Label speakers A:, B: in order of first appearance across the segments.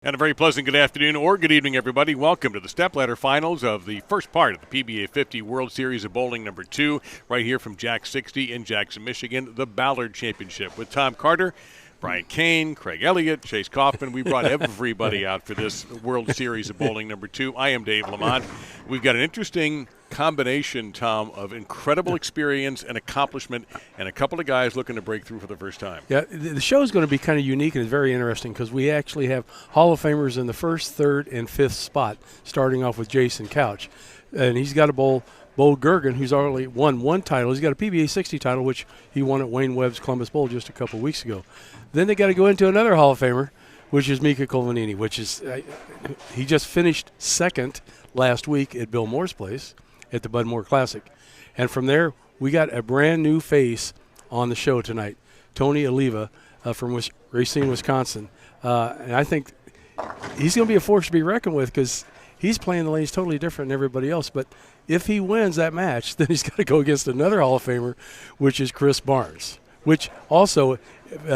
A: And a very pleasant good afternoon or good evening, everybody. Welcome to the Stepladder Finals of the first part of the PBA50 World Series of Bowling number 2, right here from Jack 60 in Jackson, Michigan, the Ballard Championship with Tom Carter, Brian Kane, Craig Elliott, Chase Kaufman. We brought everybody out for this World Series of Bowling number 2. I am Dave Lamont. We've got an interesting combination, Tom, of incredible experience and accomplishment and a couple of guys looking to break through for the first time.
B: Yeah, the show is going to be kind of unique and it's very interesting because we actually have Hall of Famers in the first, third, and fifth spot, starting off with Jason Couch. And he's got to bowl Goergen, who's already won one title. He's got a PBA60 title, which he won at Wayne Webb's Columbus Bowl just a couple of weeks ago. Then they got to go into another Hall of Famer, which is Mika Koivuniemi, which is he just finished second last week at Bill Moore's place at the Bud Moore Classic. And from there, we got a brand new face on the show tonight, Tony Oliva from Racine, Wisconsin. And I think he's going to be a force to be reckoned with because he's playing the lanes totally different than everybody else. But if he wins that match, then he's got to go against another Hall of Famer, which is Chris Barnes, which also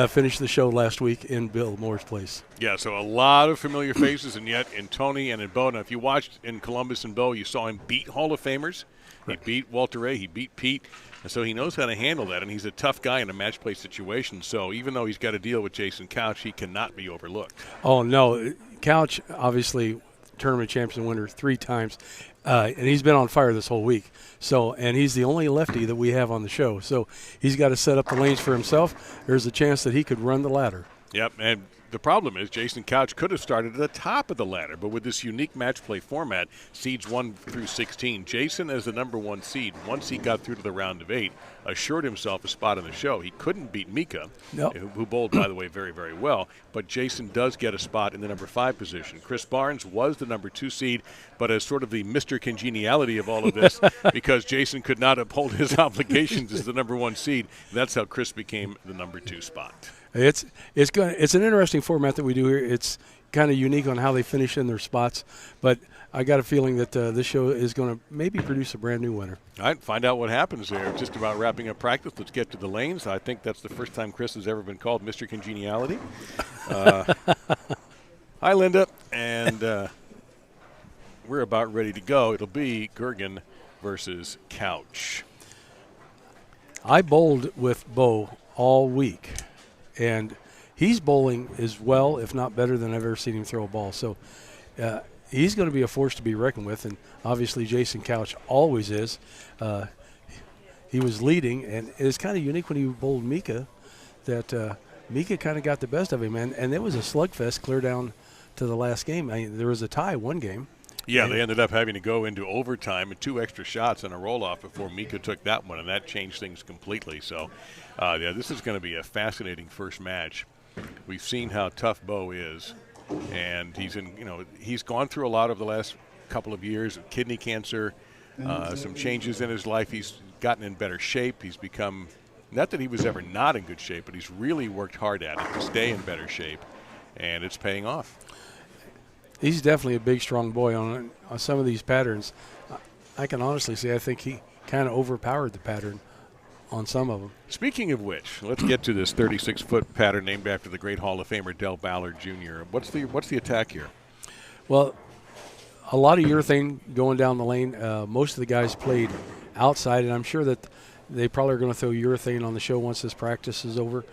B: finished the show last week in Bill Moore's place.
A: Yeah, so a lot of familiar faces, and yet in Tony and in Bo. Now, if you watched in Columbus and Bo, you saw him beat Hall of Famers. He beat Walter Ray. He beat Pete. And so he knows how to handle that, and he's a tough guy in a match play situation. So even though he's got to deal with Jason Couch, he cannot be overlooked.
B: Oh, no. Couch, obviously, tournament champion winner 3 times. And he's been on fire this whole week. And he's the only lefty that we have on the show. So he's got to set up the lanes for himself. There's a chance that he could run the ladder.
A: Yep, and the problem is Jason Couch could have started at the top of the ladder, but with this unique match play format, seeds 1 through 16, Jason, as the number 1 seed, once he got through to the round of 8, assured himself a spot on the show. He couldn't beat Mika, who bowled, by the way, very, very well, but Jason does get a spot in the number 5 position. Chris Barnes was the number 2 seed, but as sort of the Mr. Congeniality of all of this, because Jason could not uphold his obligations as the number 1 seed, that's how Chris became the number 2 spot.
B: It's an interesting format that we do here. It's kind of unique on how they finish in their spots, but I got a feeling that this show is going to maybe produce a brand new winner.
A: All right, find out what happens there. Just about wrapping up practice. Let's get to the lanes. I think that's the first time Chris has ever been called Mr. Congeniality. Hi, Linda, and we're about ready to go. It'll be Goergen versus Couch.
B: I bowled with Bo all week. And he's bowling as well, if not better, than I've ever seen him throw a ball. So he's going to be a force to be reckoned with, and obviously Jason Couch always is. He was leading, and it's kind of unique when he bowled Mika that Mika kind of got the best of him, and it was a slugfest clear down to the last game. There was a tie one game.
A: Yeah, they ended up having to go into overtime and 2 extra shots and a roll-off before Mika took that one, and that changed things completely. So, yeah, this is going to be a fascinating first match. We've seen how tough Bo is, and he's gone through a lot of the last couple of years of kidney cancer, some changes in his life. He's gotten in better shape. He's become, not that he was ever not in good shape, but he's really worked hard at it to stay in better shape, and it's paying off.
B: He's definitely a big, strong boy on some of these patterns. I can honestly say I think he kind of overpowered the pattern on some of them.
A: Speaking of which, let's get to this 36-foot pattern named after the great Hall of Famer Del Ballard Jr. What's the attack here?
B: Well, a lot of urethane going down the lane. Most of the guys played outside, and I'm sure that they probably are going to throw urethane on the show once this practice is over.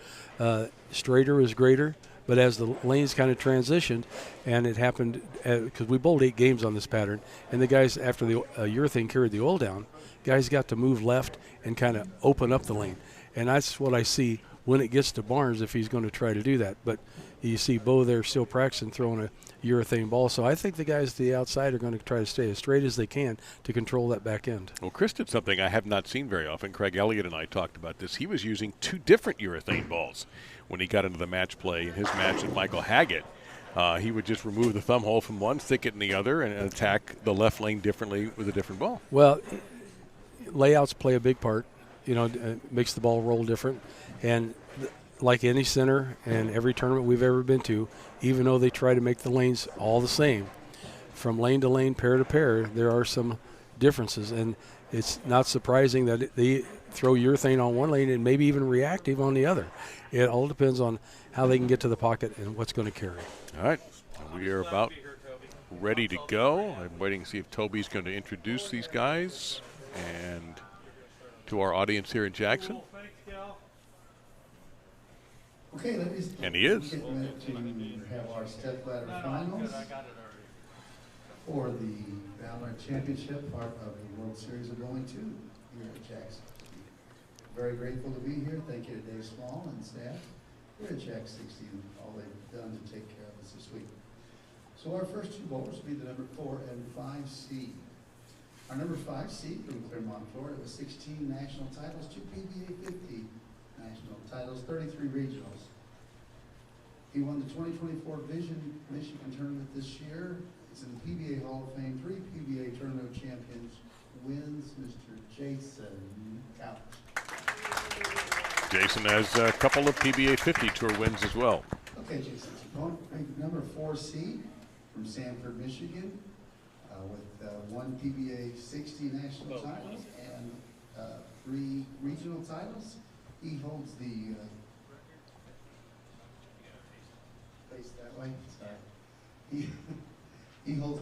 B: Straighter is greater. But as the lanes kind of transitioned, and it happened because we bowled 8 games on this pattern, and the guys, after the urethane carried the oil down, guys got to move left and kind of open up the lane. And that's what I see when it gets to Barnes if he's going to try to do that. But you see Bo there still practicing throwing a urethane ball. So I think the guys to the outside are going to try to stay as straight as they can to control that back end.
A: Well, Chris did something I have not seen very often. Craig Elliott and I talked about this. He was using 2 different urethane balls when he got into the match play. In his match with Michael Haggett, he would just remove the thumb hole from one, stick it in the other, and attack the left lane differently with a different ball.
B: Well, layouts play a big part. It makes the ball roll different. And like any center and every tournament we've ever been to, even though they try to make the lanes all the same, from lane to lane, pair to pair, there are some differences. And it's not surprising that they throw urethane on one lane and maybe even reactive on the other. It all depends on how they can get to the pocket and what's going to carry.
A: All right. We are about ready to go. I'm waiting to see if Toby's going to introduce these guys and to our audience here in Jackson.
C: Okay, ladies.
A: And he is.
C: Getting ready to have our Stepladder finals for the Ballard Championship, part of the World Series of Bowling 2 here at Jackson. Very grateful to be here. Thank you to Dave Small and staff here at Jack 60 and all they've done to take care of us this week. So our first two bowlers will be the number 4 and 5 seed. Our number 5 seed from Claremont, Florida, with 16 national titles, 2 PBA50 national titles, 33 regionals. He won the 2024 Vision Michigan tournament this year. He's in the PBA Hall of Fame, 3 PBA tournament champions, wins Mr. Jason Couch.
A: Jason has a couple of PBA 50 Tour wins as well.
C: Okay, Jason's opponent, ranked number 4 seed from Sanford, Michigan, with 1 PBA 60 national titles and 3 regional titles. He holds the face that way. Sorry. He holds.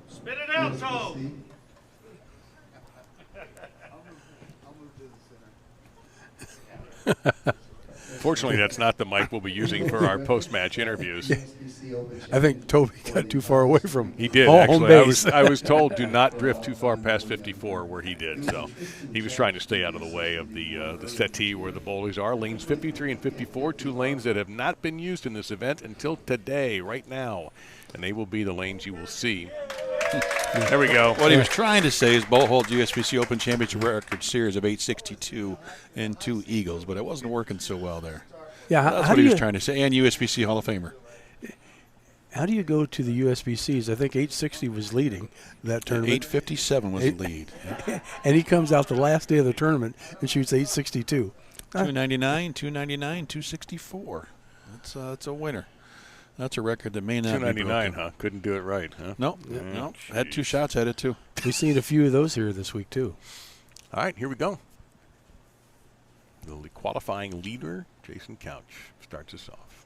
D: Spit it out, Toe.
A: Fortunately, that's not the mic we'll be using for our post-match interviews.
B: I think Toby got too far away from
A: He did,
B: home
A: actually.
B: base.
A: I was told do not drift too far past 54 where he did. So he was trying to stay out of the way of the settee where the bowlers are. Lanes 53 and 54, 2 lanes that have not been used in this event until today, right now. And they will be the lanes you will see. There we go.
E: What he was trying to say is Bow holds USBC Open Championship record series of 862 and 2 eagles, but it wasn't working so well there.
B: Yeah,
E: That's what he was trying to say, and USBC Hall of Famer.
B: How do you go to the USBCs? I think 860 was leading that tournament.
E: 857 was the lead.
B: And he comes out the last day of the tournament and shoots 862.
E: 299, 299, 264. That's a winner. That's a record that may not be
A: 299,
E: broken.
A: huh? Couldn't do it right, huh?
E: Nope. Nope. Had 2 shots at it, too.
B: We've seen a few of those here this week, too.
A: All right, here we go. The qualifying leader, Jason Couch, starts us off.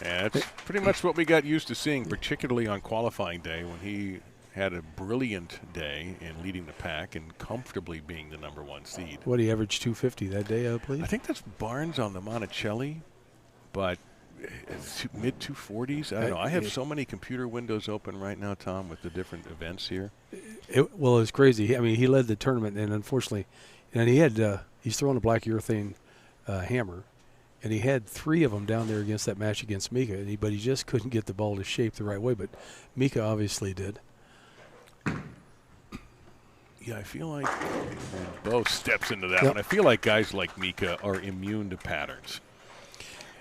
A: And that's pretty much what we got used to seeing, particularly on qualifying day when he had a brilliant day in leading the pack and comfortably being the number 1 seed.
B: What, he averaged 250 that day, I believe?
A: I think that's Barnes on the Monticelli, but mid-240s. I don't know. I have so many computer windows open right now, Tom, with the different events here.
B: Well, it was crazy. I mean, he led the tournament, and unfortunately, and he had he's throwing a black urethane hammer, and he had 3 of them down there against that match against Mika, but he just couldn't get the ball to shape the right way. But Mika obviously did.
A: Yeah, I feel like Bo steps into that one. I feel like guys like Mika are immune to patterns.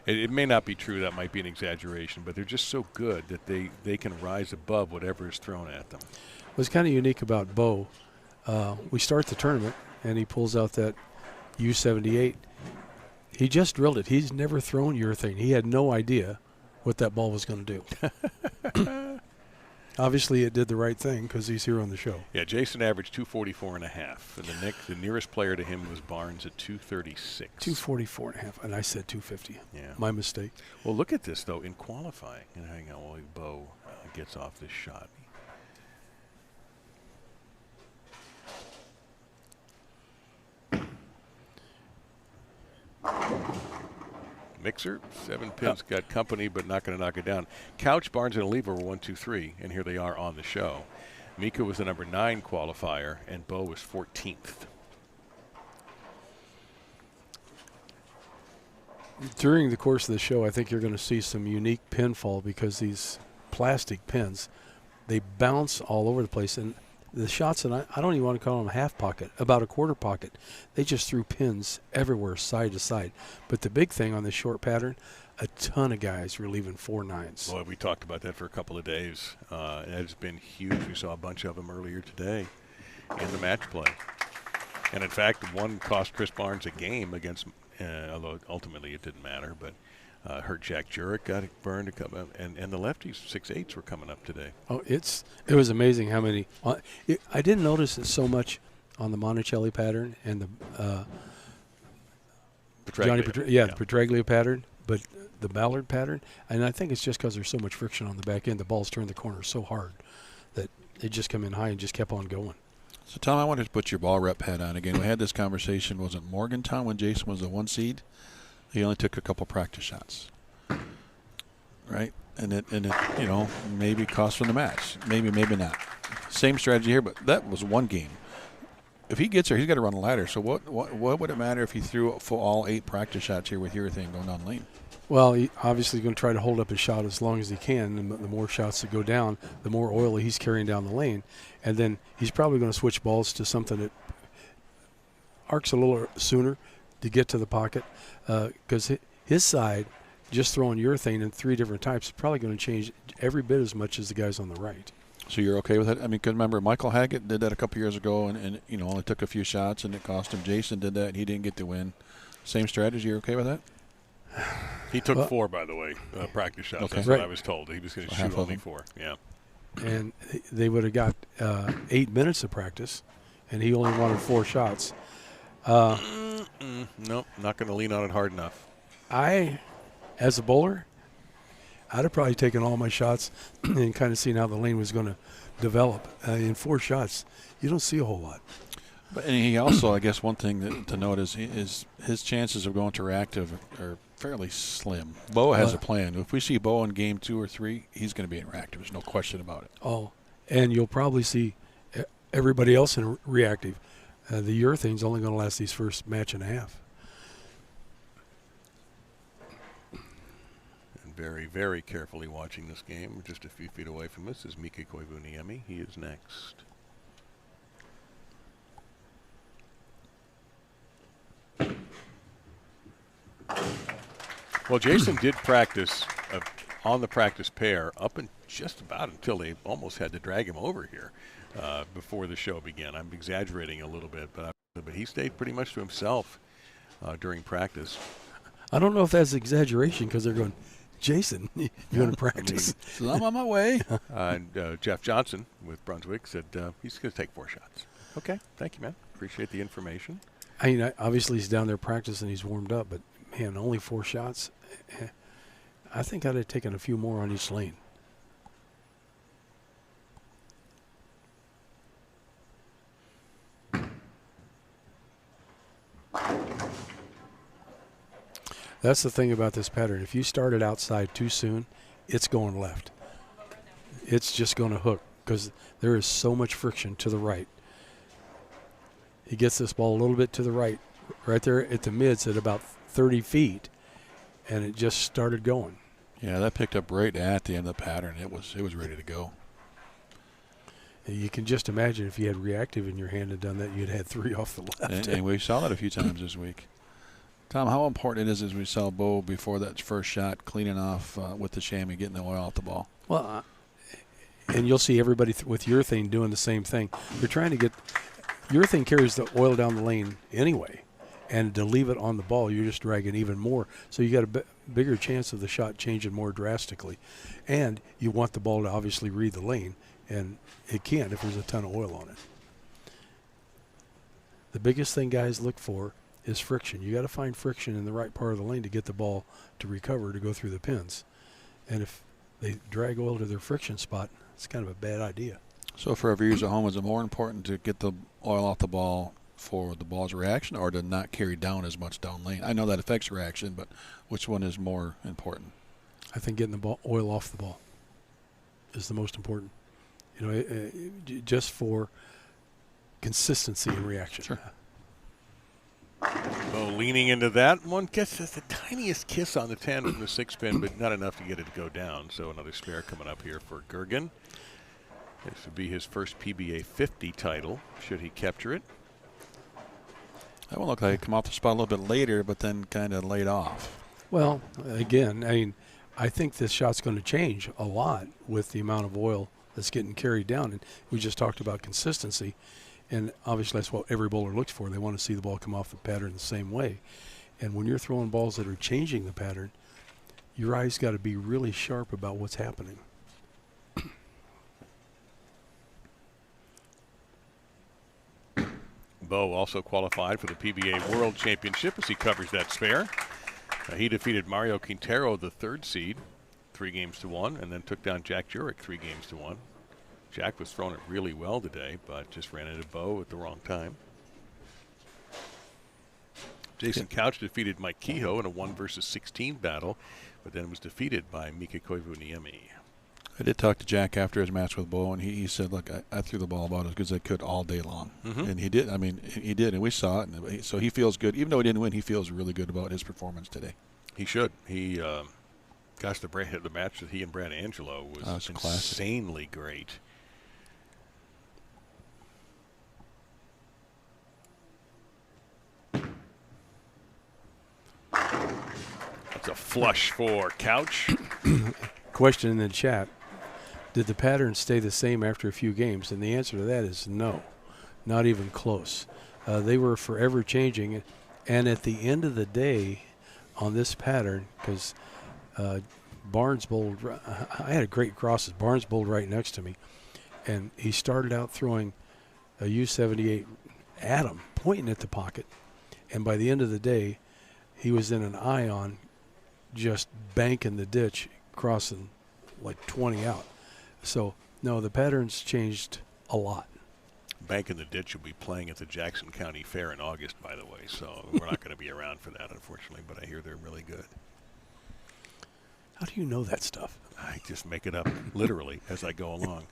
A: It may not be true. That might be an exaggeration, but they're just so good that they can rise above whatever is thrown at them.
B: What's kind of unique about Bo, we start the tournament, and he pulls out that U78. He just drilled it. He's never thrown urethane. He had no idea what that ball was going to do. Obviously, it did the right thing because he's here on the show.
A: Yeah, Jason averaged 244.5, and the nearest player to him was Barnes at 236.
B: 244.5, and I said 250.
A: Yeah,
B: my mistake.
A: Well, look at this though in qualifying. And hang on while Bo gets off this shot. Mixer, 7 pins, got company, but not going to knock it down. Couch, Barnes, and Oliva were 1, 2, 3, and here they are on the show. Mika was the number 9 qualifier, and Bo was 14th.
B: During the course of the show, I think you're going to see some unique pinfall because these plastic pins, they bounce all over the place. And the shots, and I don't even want to call them a half pocket, about a quarter pocket. They just threw pins everywhere, side to side. But the big thing on this short pattern, a ton of guys were leaving 4-9s.
A: Boy, we talked about that for a couple of days. It's been huge. We saw a bunch of them earlier today in the match play. And, in fact, one cost Chris Barnes a game against, although ultimately it didn't matter. But Hurt Jack Jurek got burned a couple, and the lefties 6/8s were coming up today.
B: Oh, it was amazing how many. I didn't notice it so much on the Monticelli pattern and the
A: Petraglia.
B: the Petraglia pattern, but the Ballard pattern, and I think it's just because there's so much friction on the back end. The balls turn the corner so hard that they just come in high and just kept on going.
E: So, Tom, I wanted to put your ball rep hat on again. We had this conversation. Was it Morgantown when Jason was the 1 seed? He only took a couple practice shots, right? And it maybe cost him the match. Maybe not. Same strategy here, but that was one game. If he gets there, he's got to run a ladder. So what would it matter if he threw for all 8 practice shots here with urethane going down the lane?
B: Well, he obviously going to try to hold up his shot as long as he can, and the more shots that go down, the more oil he's carrying down the lane. And then he's probably going to switch balls to something that arcs a little sooner to get to the pocket, because his side, just throwing urethane in 3 different types, is probably going to change every bit as much as the guys on the right.
E: So you're okay with it? I mean, because remember, Michael Haggett did that a couple years ago and only took a few shots, and it cost him. Jason did that, and he didn't get the win. Same strategy. You're okay with that?
A: He took 4, by the way, practice shots.
E: Okay.
A: That's what I was told. He was going to shoot only
E: 'em.
A: 4. Yeah.
B: And they would have got 8 minutes of practice, and he only wanted 4 shots.
A: Nope, not going to lean on it hard enough.
B: As a bowler, I'd have probably taken all my shots and kind of seen how the lane was going to develop. In 4 shots, you don't see a whole lot.
E: But and he also, I guess, one thing to note is his chances of going to reactive are fairly slim. Bo has a plan. If we see Bo in game 2 or 3, he's going to be in reactive. There's no question about it.
B: Oh, and you'll probably see everybody else in reactive. The urethane's only going to last these first match and a half.
A: And very, very carefully watching this game, just a few feet away from us, is Mika Koivuniemi. He is next. Well, Jason did practice on the practice pair up and just about until they almost had to drag him over here before the show began. I'm exaggerating a little bit, but he stayed pretty much to himself during practice.
B: I don't know if that's exaggeration because they're going, Jason, you're going to practice.
E: So I'm on my way.
A: And Jeff Johnson with Brunswick said he's going to take 4 shots. Okay, thank you, man. Appreciate the information.
B: I mean, obviously he's down there practicing, he's warmed up, but man, only 4 shots. I think I'd have taken a few more on each lane. That's the thing about this pattern. If you start it outside too soon, it's going left. It's just going to hook because there is so much friction to the right. He gets this ball a little bit to the right, right there at the mids at about 30 feet, and it just started going.
E: Yeah, that picked up right at the end of the pattern. It was ready to go.
B: And you can just imagine if you had reactive in your hand and done that, you'd had 3 off the left.
E: And we saw that a few times this week. Tom, how important it is as we saw Bo before that first shot, cleaning off with the chamois, getting the oil off the ball?
B: Well, and you'll see everybody with urethane doing the same thing. They're trying to get urethane carries the oil down the lane anyway, and to leave it on the ball, you're just dragging even more. So you got a bigger chance of the shot changing more drastically, and you want the ball to obviously read the lane, and it can't if there's a ton of oil on it. The biggest thing guys look for is friction. You got to find friction in the right part of the lane to get the ball to recover to go through the pins, and if they drag oil to their friction spot, it's kind of a bad idea.
E: So for our viewers at home, is it more important to get the oil off the ball for the ball's reaction or to not carry down as much down lane? I know that affects reaction, but which one is more important?
B: I think getting the oil off the ball is the most important. You know, just for consistency in reaction.
E: Sure.
A: So leaning into that one, gets the tiniest kiss on the 10 from the 6-pin, but not enough to get it to go down. So another spare coming up here for Goergen. This would be his first PBA 50 title, should he capture it.
E: That one looked like it come off the spot a little bit later, but then kind of laid off.
B: Well, again, I mean, I think this shot's going to change a lot with the amount of oil that's getting carried down. And we just talked about consistency. And obviously that's what every bowler looks for. They want to see the ball come off the pattern the same way. And when you're throwing balls that are changing the pattern, your eyes got to be really sharp about what's happening.
A: Bow also qualified for the PBA World Championship as he covers that spare. He defeated Mario Quintero, the 3rd seed, 3-1, and then took down Jack Jurek 3-1. Jack was throwing it really well today, but just ran into Bow at the wrong time. Jason Couch defeated Mike Kehoe in a 1 versus 16 battle, but then was defeated by Mika Koivuniemi.
E: I did talk to Jack after his match with Bo, and he said, look, I threw the ball about as good as I could all day long. And he did. I mean, he did, and we saw it. And so he feels good. Even though he didn't win, he feels really good about his performance today.
A: He should. He, gosh, the match that he and Brad Angelo was insanely great. That's a flush for Couch.
B: Question in the chat. Did the pattern stay the same after a few games? And the answer to that is no, not even close. They were forever changing. And at the end of the day on this pattern, because Barnes bowled, I had a great crosses. Barnes bowled right next to me. And he started out throwing a U-78 at him, pointing at the pocket. And by the end of the day, he was in an ion, just banking the ditch, crossing like 20 out. So, no, the patterns changed a lot.
A: Bank in the Ditch will be playing at the Jackson County Fair in August, by the way, so we're not going to be around for that, unfortunately, but I hear they're really good.
B: How do you know that stuff?
A: I just make it up literally as I go along.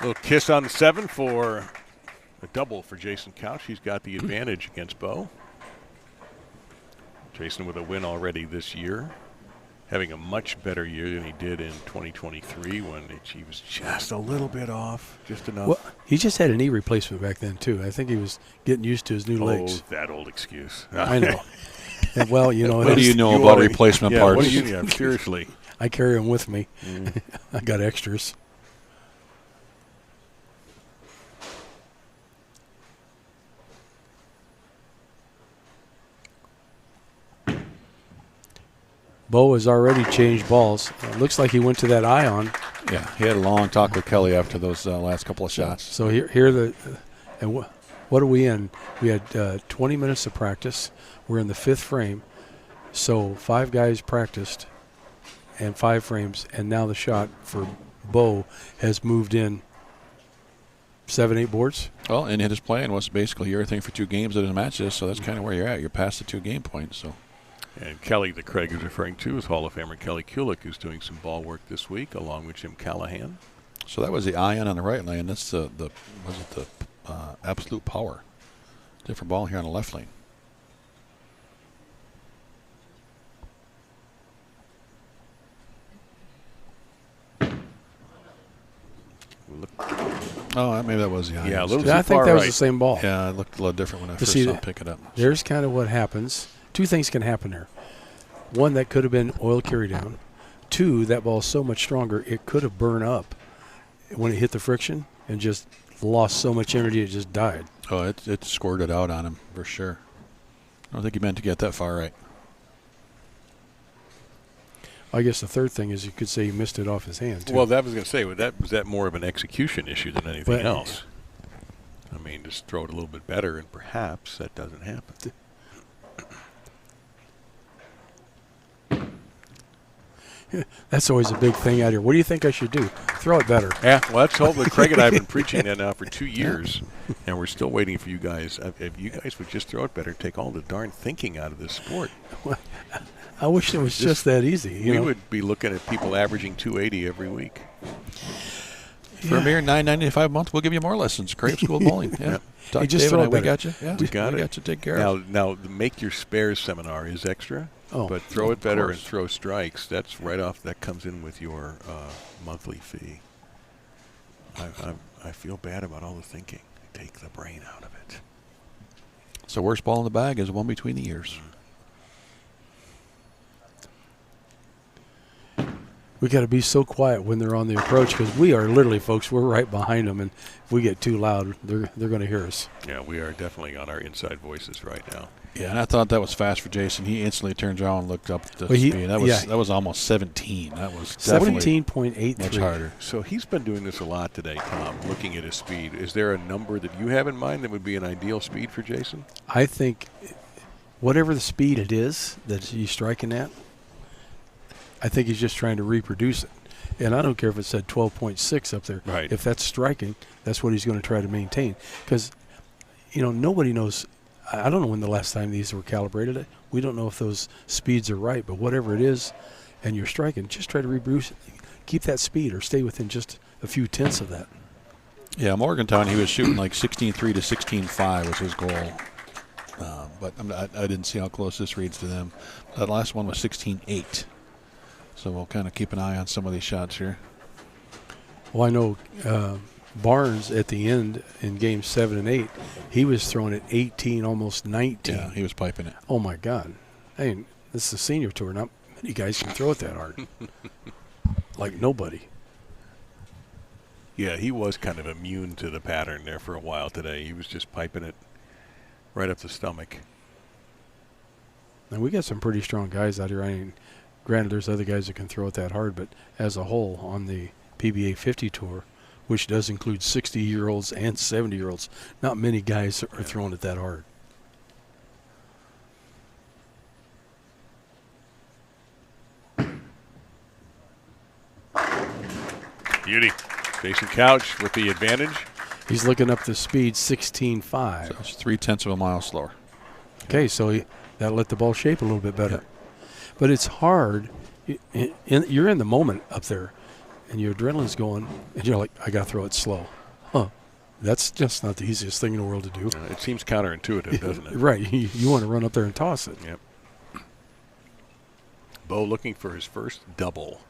A: Little kiss on the 7 for a double for Jason Couch. He's got the advantage against Bo. Jason with a win already this year, having a much better year than he did in 2023 when he was just a little bit off, just enough.
B: Well, he just had a knee replacement back then, too. I think he was getting used to his new legs.
A: Oh, that old excuse.
B: I know. And, well, you know.
E: What do you know about replacement parts?
A: What do you know? Seriously.
B: I carry them with me. I got extras. Bo has already changed balls. It looks like he went to that ion.
E: Yeah, he had a long talk with Kelly after those last couple of shots.
B: So here and what are we in? We had 20 minutes of practice. We're in the 5th frame. So 5 guys practiced and 5 frames, and now the shot for Bo has moved in 7-8 boards.
E: Well, and his plan was basically everything for 2 games in the matches, so that's kind of where you're at. You're past the 2-game point, so.
A: And Kelly, that Craig is referring to, is Hall of Famer Kelly Kulik, who's doing some ball work this week, along with Jim Callahan.
E: So that was the ion on the right lane. That's the absolute power. Different ball here on the left lane. Oh, maybe that was the ion.
A: Yeah, a little
B: I think that was the
A: right.
B: same ball.
E: Yeah, it looked a little different when I first
B: see
E: saw
B: that,
E: it pick it up.
B: There's kind of what happens. 2 things can happen there. 1, that could have been oil carry down. 2, that ball's so much stronger, it could have burned up when it hit the friction and just lost so much energy it just died.
E: Oh, it squirted out on him for sure. I don't think he meant to get that far right.
B: I guess the third thing is you could say he missed it off his hand, too.
A: Well, that was going to say, was that more of an execution issue than anything else? I mean, just throw it a little bit better, and perhaps that doesn't happen.
B: That's always a big thing out here. What do you think I should do? Throw it better.
A: Yeah, well, that's hopefully Craig and I have been preaching that now for 2 years, and we're still waiting for you guys. If you guys would just throw it better, take all the darn thinking out of this sport.
B: I wish it was just that easy.
A: We would be looking at people averaging 280 every week.
E: For a mere $9.95 a month, we'll give you more lessons. Crave School of Bowling. Yeah.
B: Hey, just throw it
E: we
B: better.
E: got you. Yeah,
A: We got
E: you
A: it.
E: Take care of.
A: Now, the Make Your Spares seminar is extra, but throw it better and throw strikes. That's right off. That comes in with your monthly fee. I feel bad about all the thinking. Take the brain out of it.
E: So worst ball in the bag is one between the ears.
B: We got to be so quiet when they're on the approach because we are literally, folks, we're right behind them, and if we get too loud, they're going to hear us.
A: Yeah, we are definitely on our inside voices right now.
E: Yeah, and I thought that was fast for Jason. He instantly turned around and looked up at the speed. That was almost 17. That was
B: 17.83.
E: Much harder.
A: So he's been doing this a lot today, Tom, looking at his speed. Is there a number that you have in mind that would be an ideal speed for Jason?
B: I think whatever the speed it is that he's striking at, I think he's just trying to reproduce it. And I don't care if it said 12.6 up there.
A: Right.
B: If that's striking, that's what he's going to try to maintain. Because, nobody knows. I don't know when the last time these were calibrated. We don't know if those speeds are right. But whatever it is, and you're striking, just try to reproduce it. Keep that speed or stay within just a few tenths of that.
E: Yeah, Morgantown, he was shooting like 16.3 to 16.5 was his goal. But I didn't see how close this reads to them. That last one was 16.8. So we'll kind of keep an eye on some of these shots here.
B: Well, I know Barnes at the end in games 7 and 8, he was throwing at 18, almost 19.
E: Yeah, he was piping it.
B: Oh, my God. Hey, this is a senior tour. Not many guys can throw it that hard. Like nobody.
A: Yeah, he was kind of immune to the pattern there for a while today. He was just piping it right up the stomach.
B: And we got some pretty strong guys out here. I mean, granted, there's other guys that can throw it that hard, but as a whole, on the PBA50 tour, which does include 60-year-olds and 70-year-olds, not many guys are throwing it that hard.
A: Beauty. Jason Couch with the advantage.
B: He's looking up the speed, 16.5.
E: So it's 0.3 of a mile slower.
B: Okay, so that'll let the ball shape a little bit better.
E: Yeah.
B: But it's hard. You're in the moment up there, and your adrenaline's going, and you're like, I got to throw it slow. Huh. That's just not the easiest thing in the world to do.
A: It seems counterintuitive, doesn't it?
B: Right. You want to run up there and toss it.
A: Yep. Bo looking for his first double.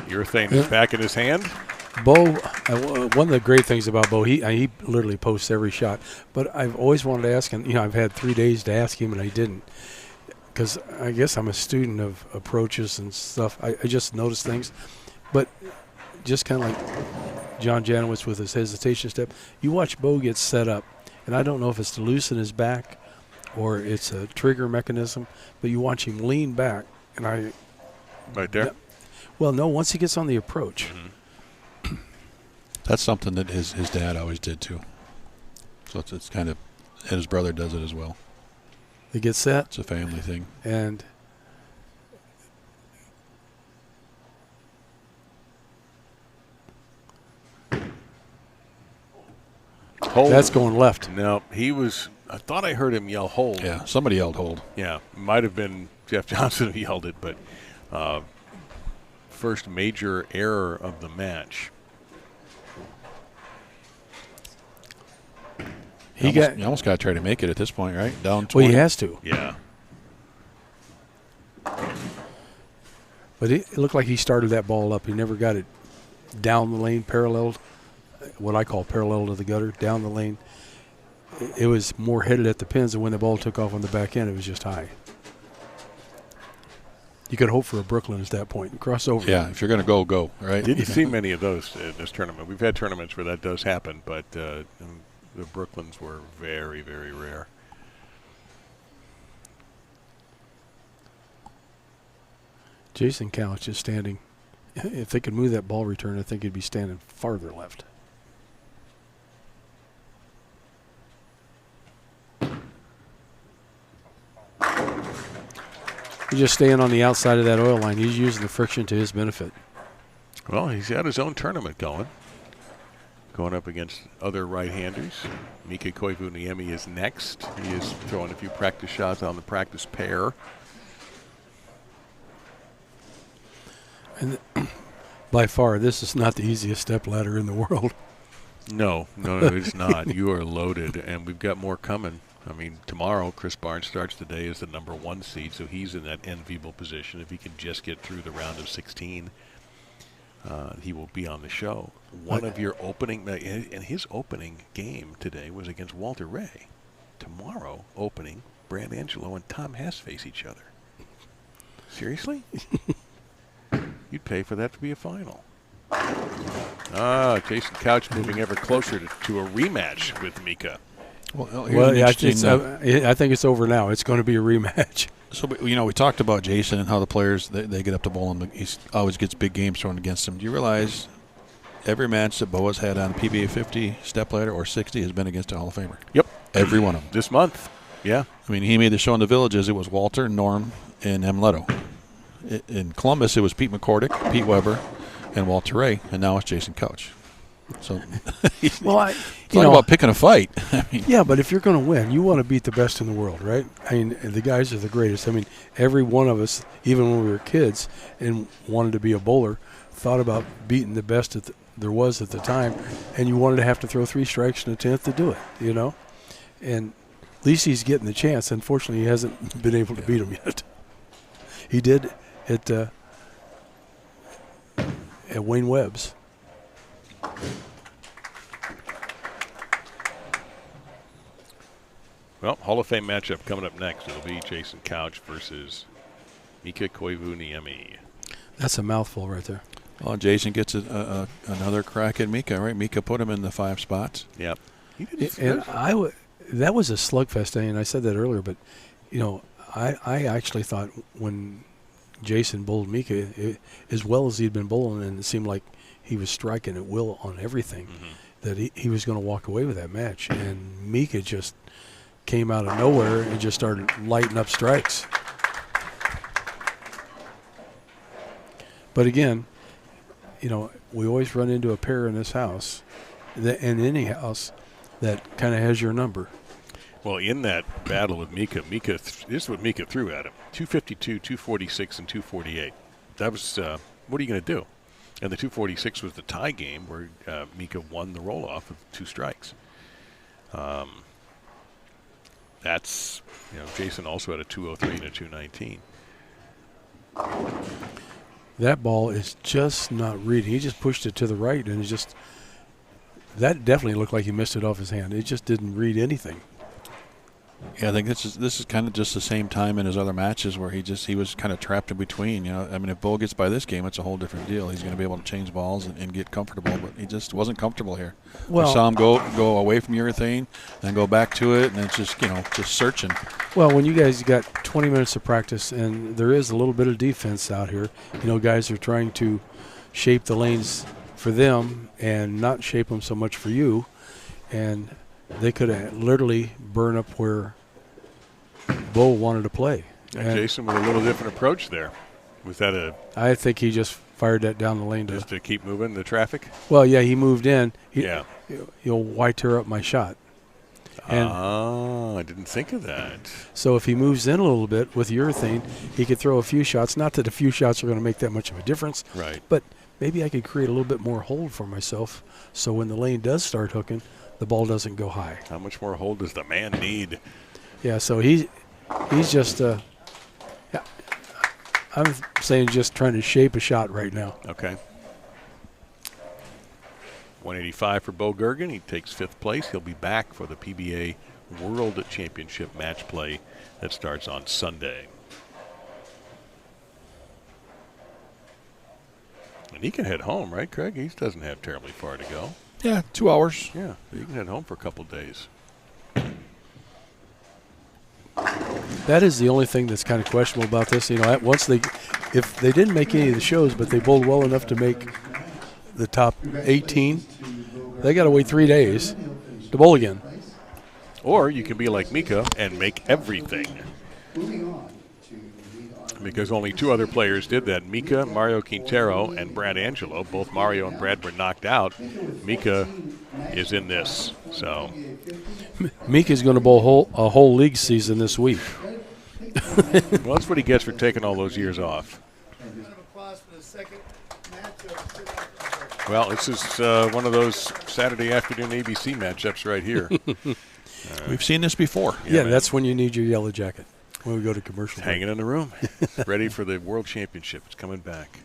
A: Urethane is back in his hand.
B: Bo, one of the great things about Bo, he literally posts every shot. But I've always wanted to ask him, I've had 3 days to ask him, and I didn't. Because I guess I'm a student of approaches and stuff. I just notice things. But just kind of like John Janowitz with his hesitation step, you watch Bo get set up, and I don't know if it's to loosen his back or it's a trigger mechanism, but you watch him lean back, and I...
A: Right there?
B: Well, no, once he gets on the approach.
A: Mm-hmm.
E: That's something that his dad always did too. So it's kind of, and his brother does it as well.
B: They get set.
E: It's a family thing.
B: And
A: hold.
B: That's going left.
A: No, I thought I heard him yell hold.
E: Yeah, somebody yelled hold.
A: Yeah, might have been Jeff Johnson who yelled it, but first major error of the match.
E: You almost got to try to make it at this point, right? Down 20.
B: Well, he has to.
A: Yeah.
B: But it looked like he started that ball up. He never got it down the lane, paralleled, what I call parallel to the gutter, down the lane. It was more headed at the pins, and when the ball took off on the back end, it was just high. You could hope for a Brooklyn at that point and cross over.
E: Yeah, if you're going to go, right?
A: Didn't see many of those in this tournament. We've had tournaments where that does happen, but the Brooklyns were very, very rare.
B: Jason Couch is standing. If they could move that ball return, I think he'd be standing farther left. He's just staying on the outside of that oil line. He's using the friction to his benefit.
A: Well, he's got his own tournament going up against other right-handers. Mika Koivuniemi is next. He is throwing a few practice shots on the practice pair.
B: And by far, this is not the easiest step ladder in the world.
A: No, it's not. You are loaded, and we've got more coming. I mean, tomorrow Chris Barnes starts the day as the number 1 seed, so he's in that enviable position. If he can just get through the round of 16, he will be on the show. One of your opening, and his opening game today was against Walter Ray. Tomorrow, opening, Brad Angelo and Tom Hess face each other. Seriously? You'd pay for that to be a final. Jason Couch moving ever closer to a rematch with Mika.
B: Well, yeah, I think it's over now. It's going to be a rematch.
E: So, we talked about Jason and how the players, they get up to bowl, and he always gets big games thrown against him. Do you realize every match that Bo has had on PBA50, Stepladder, or 60 has been against a Hall of Famer?
A: Yep.
E: Every one of them.
A: This month. Yeah.
E: I mean, he made the show in the Villages. It was Walter, Norm, and M. Leto. In Columbus, it was Pete McCordick, Pete Weber, and Walter Ray, and now it's Jason Couch. So,
B: well,
E: it's not about picking a fight. I mean,
B: yeah, but if you're going to win, you want to beat the best in the world, right? I mean, the guys are the greatest. I mean, every one of us, even when we were kids and wanted to be a bowler, thought about beating the best there was at the time, and you wanted to have to throw 3 strikes in a 10th to do it, And at least he's getting the chance. Unfortunately, he hasn't been able to beat him yet. He did at Wayne Webb's.
A: Well, Hall of Fame matchup coming up next. It'll be Jason Couch versus Mika Koivuniemi.
B: That's a mouthful right there.
E: Well, Jason gets another crack at Mika, right? Mika put him in the 5 spots.
A: Yep.
B: And that was a slugfest, and I said that earlier, but, I actually thought when Jason bowled Mika, as well as he'd been bowling, and it seemed like he was striking at will on everything, that he was going to walk away with that match. And Mika just came out of nowhere and just started lighting up strikes. But again, we always run into a pair in this house, in any house, that kind of has your number.
A: Well, in that battle with Mika, this is what Mika threw at him: 252, 246, and 248. That was what are you going to do? And the 246 was the tie game where Mika won the roll-off with 2 strikes. That's, Jason also had a 203 and a 219.
B: That ball is just not reading. He just pushed it to the right, and that definitely looked like he missed it off his hand. It just didn't read anything.
E: Yeah, I think this is kind of just the same time in his other matches where he was kind of trapped in between. I mean, if Bo gets by this game, it's a whole different deal. He's going to be able to change balls and get comfortable, but he just wasn't comfortable here.
B: Well,
E: we saw him go away from urethane, then go back to it, and it's just just searching.
B: Well, when you guys got 20 minutes of practice, and there is a little bit of defense out here, guys are trying to shape the lanes for them and not shape them so much for you, and they could have literally burned up where Bo wanted to play.
A: And Jason with a little different approach there. Was that
B: I think he just fired that down the lane
A: just to keep moving the traffic?
B: Well, yeah, he moved in.
A: Yeah.
B: Why tear up my shot? And
A: I didn't think of that.
B: So if he moves in a little bit with urethane, he could throw a few shots. Not that a few shots are going to make that much of a difference.
A: Right.
B: But maybe I could create a little bit more hold for myself so when the lane does start hooking, the ball doesn't go high.
A: How much more hold does the man need?
B: Yeah, so he's just I'm saying just trying to shape a shot right now.
A: Okay. 185 for Bo Goergen. He takes 5th place. He'll be back for the PBA World Championship match play that starts on Sunday. And he can head home, right, Craig? He doesn't have terribly far to go.
E: Yeah, 2 hours.
A: Yeah, he can head home for a couple days.
B: That is the only thing that's kind of questionable about this. If they didn't make any of the shows, but they bowled well enough to make the top 18, they got to wait 3 days to bowl again.
A: Or you can be like Mika and make everything. Because only 2 other players did that. Mika, Mario Quintero, and Brad Angelo. Both Mario and Brad were knocked out. Mika is in this. So
B: Mika's going to bowl a whole league season this week.
A: Well, that's what he gets for taking all those years off.
D: Round of applause for the second match of
A: Well, this is one of those Saturday afternoon ABC matchups right here.
E: We've seen this before.
B: Yeah, that's when you need your yellow jacket, when we go to commercial.
A: Hanging in the room. Ready for the World Championship. It's coming back.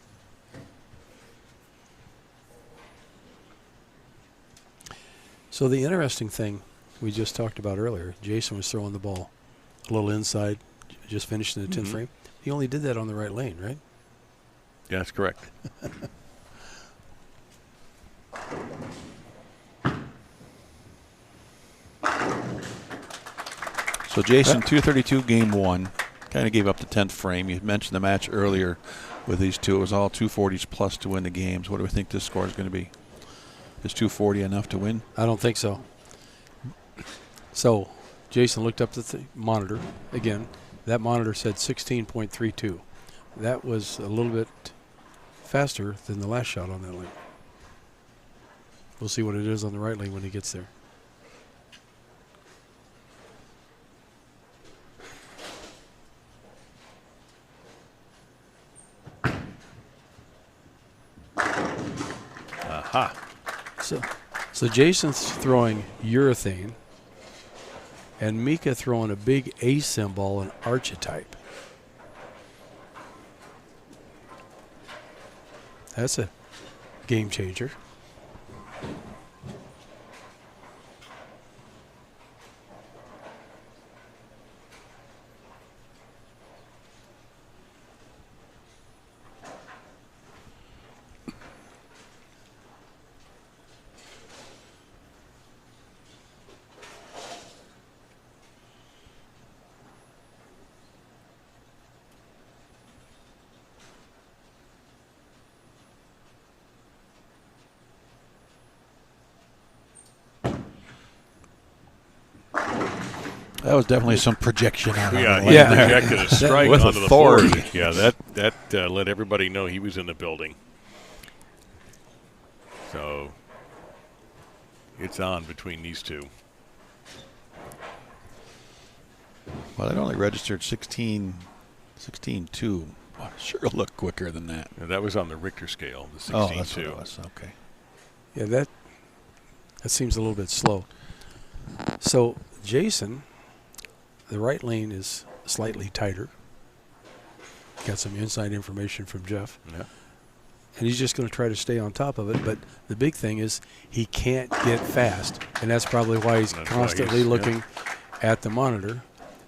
B: So the interesting thing we just talked about earlier, Jason was throwing the ball a little inside, just finished in the 10th frame. He only did that on the right lane, right?
A: Yeah, that's correct.
E: So Jason, 232 game 1, kind of gave up the 10th frame. You mentioned the match earlier with these two. It was all 240s plus to win the games. What do we think this score is going to be? Is 240 enough to win?
B: I don't think so. So Jason looked up the monitor again. That monitor said 16.32. That was a little bit faster than the last shot on that lane. We'll see what it is on the right lane when he gets there.
A: Aha.
B: So Jason's throwing urethane, and Mika throwing a big A symbol, an archetype. That's a game changer.
E: That was definitely some projection on
A: Yeah,
E: the
A: he
E: lane there.
A: projected a strike
E: With
A: onto
E: authority.
A: the board. Yeah, that let everybody know he was in the building. So it's on between these two.
E: Well, it only registered 16-2. Well, sure looked quicker than that.
A: And that was on the Richter scale, the 16-2.
E: Oh, that's what it was. Okay.
B: Yeah, that seems a little bit slow. So Jason, the right lane is slightly tighter. Got some inside information from Jeff.
A: Yeah.
B: And he's just going to try to stay on top of it. But the big thing is he can't get fast. And that's probably why he's constantly looking at the monitor.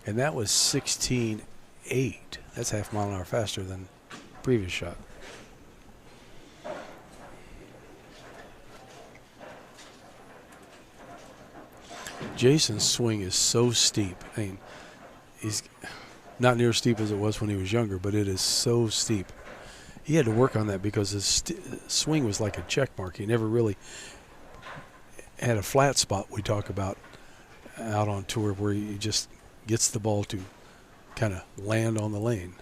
B: And that was 16.8. That's half a mile an hour faster than the previous shot. Jason's swing is so steep. I mean, he's not near as steep as it was when he was younger, but it is so steep. He had to work on that because his swing was like a check mark. He never really had a flat spot we talk about out on tour where he just gets the ball to kind of land on the lane.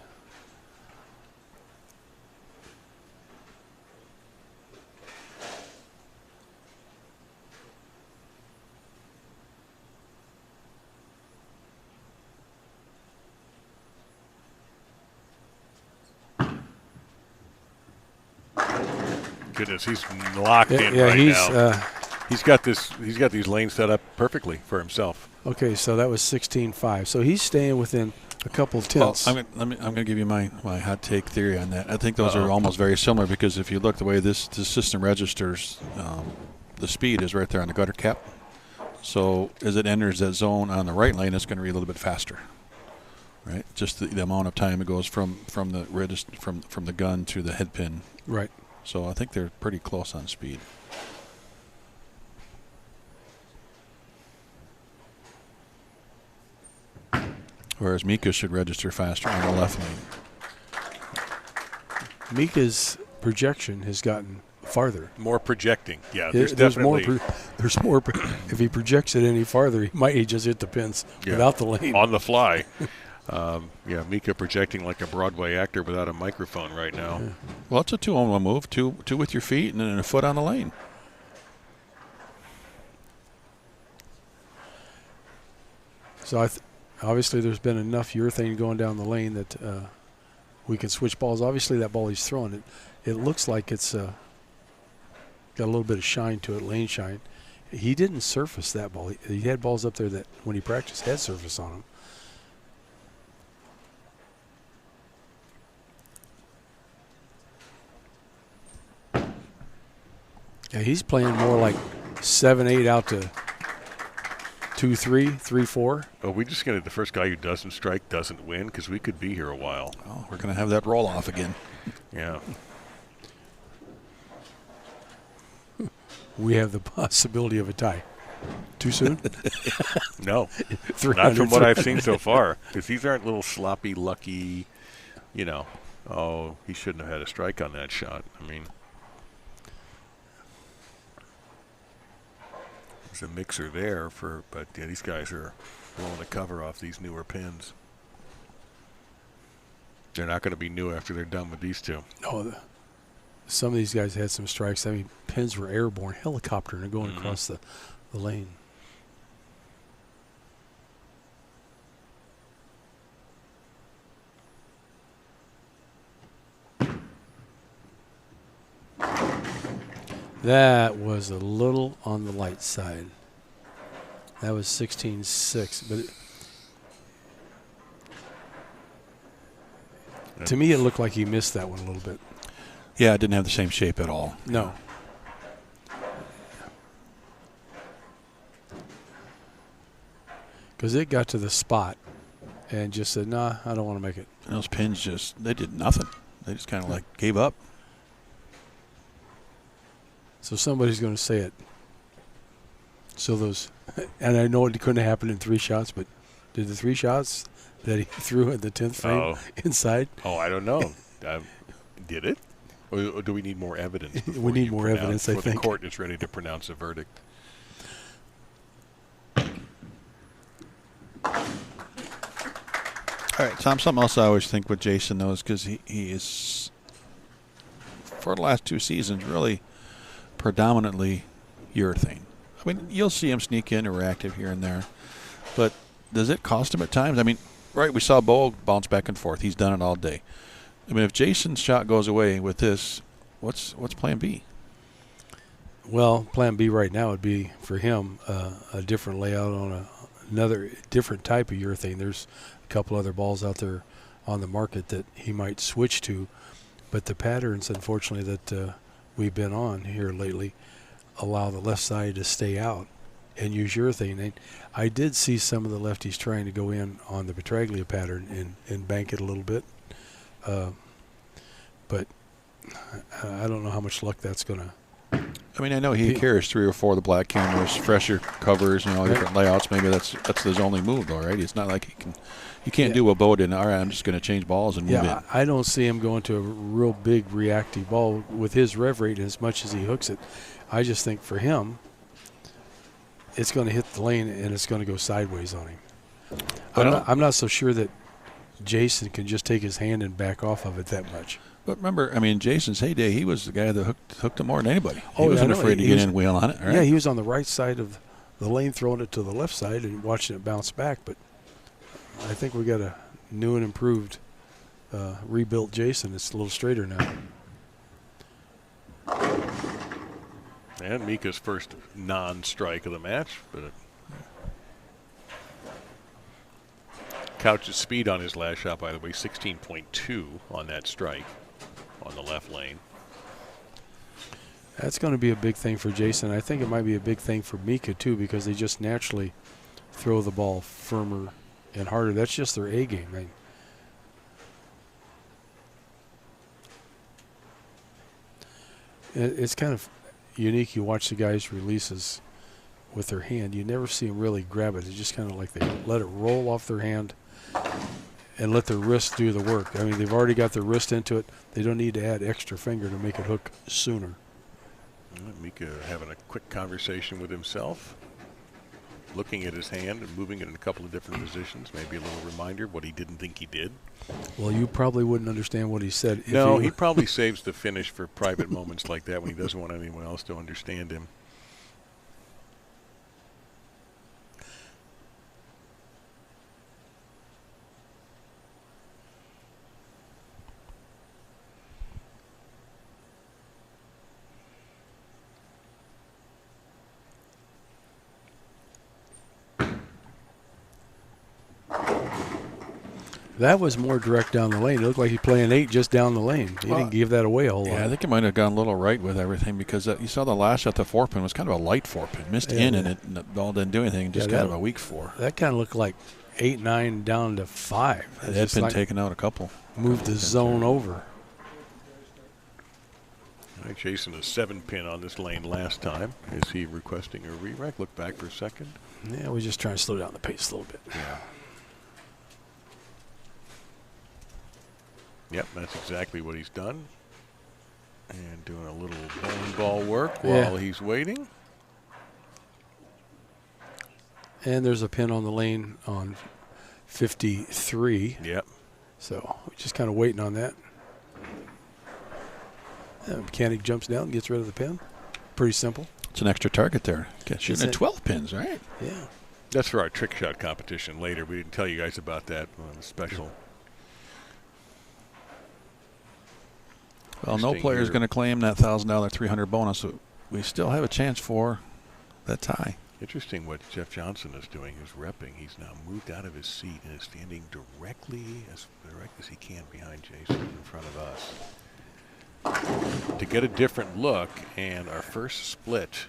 A: Goodness, he's locked in right now. He's got these lanes set up perfectly for himself.
B: Okay, so that was 16.5. So he's staying within a couple of tenths.
E: Well, I'm going to give you my hot take theory on that. I think those are almost very similar because if you look the way this system registers, the speed is right there on the gutter cap. So as it enters that zone on the right lane, it's going to be a little bit faster, right? Just the amount of time it goes from the gun to the head pin.
B: Right.
E: So I think they're pretty close on speed. Whereas Mika should register faster on the left lane.
B: Mika's projection has gotten farther.
A: More projecting. Yeah,
B: There's more. If he projects it any farther, he just hit the pins without the lane.
A: On the fly. Mika projecting like a Broadway actor without a microphone right now.
B: Yeah.
E: Well, it's a 2-on-1 move. Two with your feet and then a foot on the lane.
B: So obviously there's been enough urethane going down the lane that we can switch balls. Obviously that ball he's throwing, it looks like it's got a little bit of shine to it, lane shine. He didn't surface that ball. He had balls up there that, when he practiced, had surface on them. Yeah, he's playing more like 7-8 out to 2-3, 3-4.
A: Oh, we just get the first guy who doesn't strike doesn't win, because we could be here a while.
E: Oh, we're going to have that roll off again.
A: Yeah.
B: We have the possibility of a tie. Too soon?
A: No, not from what I've seen so far. Because these aren't little sloppy, lucky, oh, he shouldn't have had a strike on that shot. I mean, there's a mixer there but yeah, these guys are willing to cover off these newer pins. They're not going to be new after they're done with these two.
B: No, some of these guys had some strikes. I mean, pins were airborne, helicopter, and going across the lane. That was a little on the light side. That was 16-6, but to me it looked like he missed that one a little bit.
E: Yeah, it didn't have the same shape at all.
B: No. Because it got to the spot and just said, nah, I don't want to make it.
E: And those pins they did nothing. They just kind of like gave up.
B: So somebody's going to say it. So those, and I know it couldn't have happened in 3 shots, but did the 3 shots that he threw at the 10th frame inside?
A: Oh, I don't know. Did it? Or do we need more evidence?
B: We need more evidence, I think.
A: The court is ready to pronounce a verdict.
E: All right, Tom, something else I always think with Jason, though, is because he is, for the last 2 seasons, really predominantly urethane. I mean, you'll see him sneak in or reactive here and there, but does it cost him at times? I mean, right, we saw Bowl bounce back and forth. He's done it all day. I mean, if Jason's shot goes away with this, what's plan B?
B: Well, plan B right now would be for him a different layout on another different type of urethane. There's a couple other balls out there on the market that he might switch to, but the patterns, unfortunately, that we've been on here lately allow the left side to stay out and use urethane. And I did see some of the lefties trying to go in on the Petraglia pattern and bank it a little bit, but I don't know how much luck that's going to.
E: I mean, I know he carries 3 or 4 of the black cameras, fresher covers, different layouts. Maybe that's his only move, though, right? It's not like he can't do a boat in. All right, I'm just going to change balls and move in.
B: I don't see him going to a real big reactive ball with his rev rate as much as he hooks it. I just think for him, it's going to hit the lane and it's going to go sideways on him. I'm not so sure that Jason can just take his hand and back off of it that much.
E: But remember, I mean, Jason's heyday, he was the guy that hooked him more than anybody. He wasn't afraid to get in wheel on it. Right?
B: Yeah, he was on the right side of the lane throwing it to the left side and watching it bounce back. But I think we got a new and improved rebuilt Jason. It's a little straighter now.
A: And Mika's first non-strike of the match. But Couch's speed on his last shot, by the way, 16.2 on that strike on the left lane.
B: That's going to be a big thing for Jason. I think it might be a big thing for Mika, too, because they just naturally throw the ball firmer and harder. That's just their A game, right? It's kind of unique. You watch the guys' releases with their hand. You never see them really grab it. It's just kind of like they let it roll off their hand and let their wrist do the work. I mean, they've already got their wrist into it. They don't need to add extra finger to make it hook sooner.
A: Mika having a quick conversation with himself, looking at his hand and moving it in a couple of different positions. Maybe a little reminder of what he didn't think he did.
B: Well, you probably wouldn't understand what he said.
A: No, he probably saves the finish for private moments like that when he doesn't want anyone else to understand him.
B: That was more direct down the lane. It looked like he's playing 8 just down the lane. He didn't give that away a whole lot.
E: Yeah, I think he might have gone a little right with everything because you saw the last shot, the 4-pin was kind of a light 4-pin. Missed in and it, and the ball didn't do anything, just kind of a weak 4.
B: That kind of looked like 8, 9 down to 5.
E: It had been taken out a couple.
B: Moved the zone over.
A: All right, Jason, a 7-pin on this lane last time. Is he requesting a re-rack? Look back for a second.
B: Yeah, we're just trying to slow down the pace a little bit.
A: Yeah. Yep, that's exactly what he's done. And doing a little bowling ball work while he's waiting.
B: And there's a pin on the lane on 53.
A: Yep.
B: So we're just kind of waiting on that. The mechanic jumps down and gets rid of the pin. Pretty simple.
E: It's an extra target there. Shooting at 12 pins, right?
B: Yeah.
A: That's for our trick shot competition later. We didn't tell you guys about that on the special.
E: Well, no player is going to claim that $1,000 300 bonus, so we still have a chance for that tie.
A: Interesting what Jeff Johnson is doing. He's repping. He's now moved out of his seat and is standing directly as direct as he can behind Jason in front of us to get a different look. And our first split,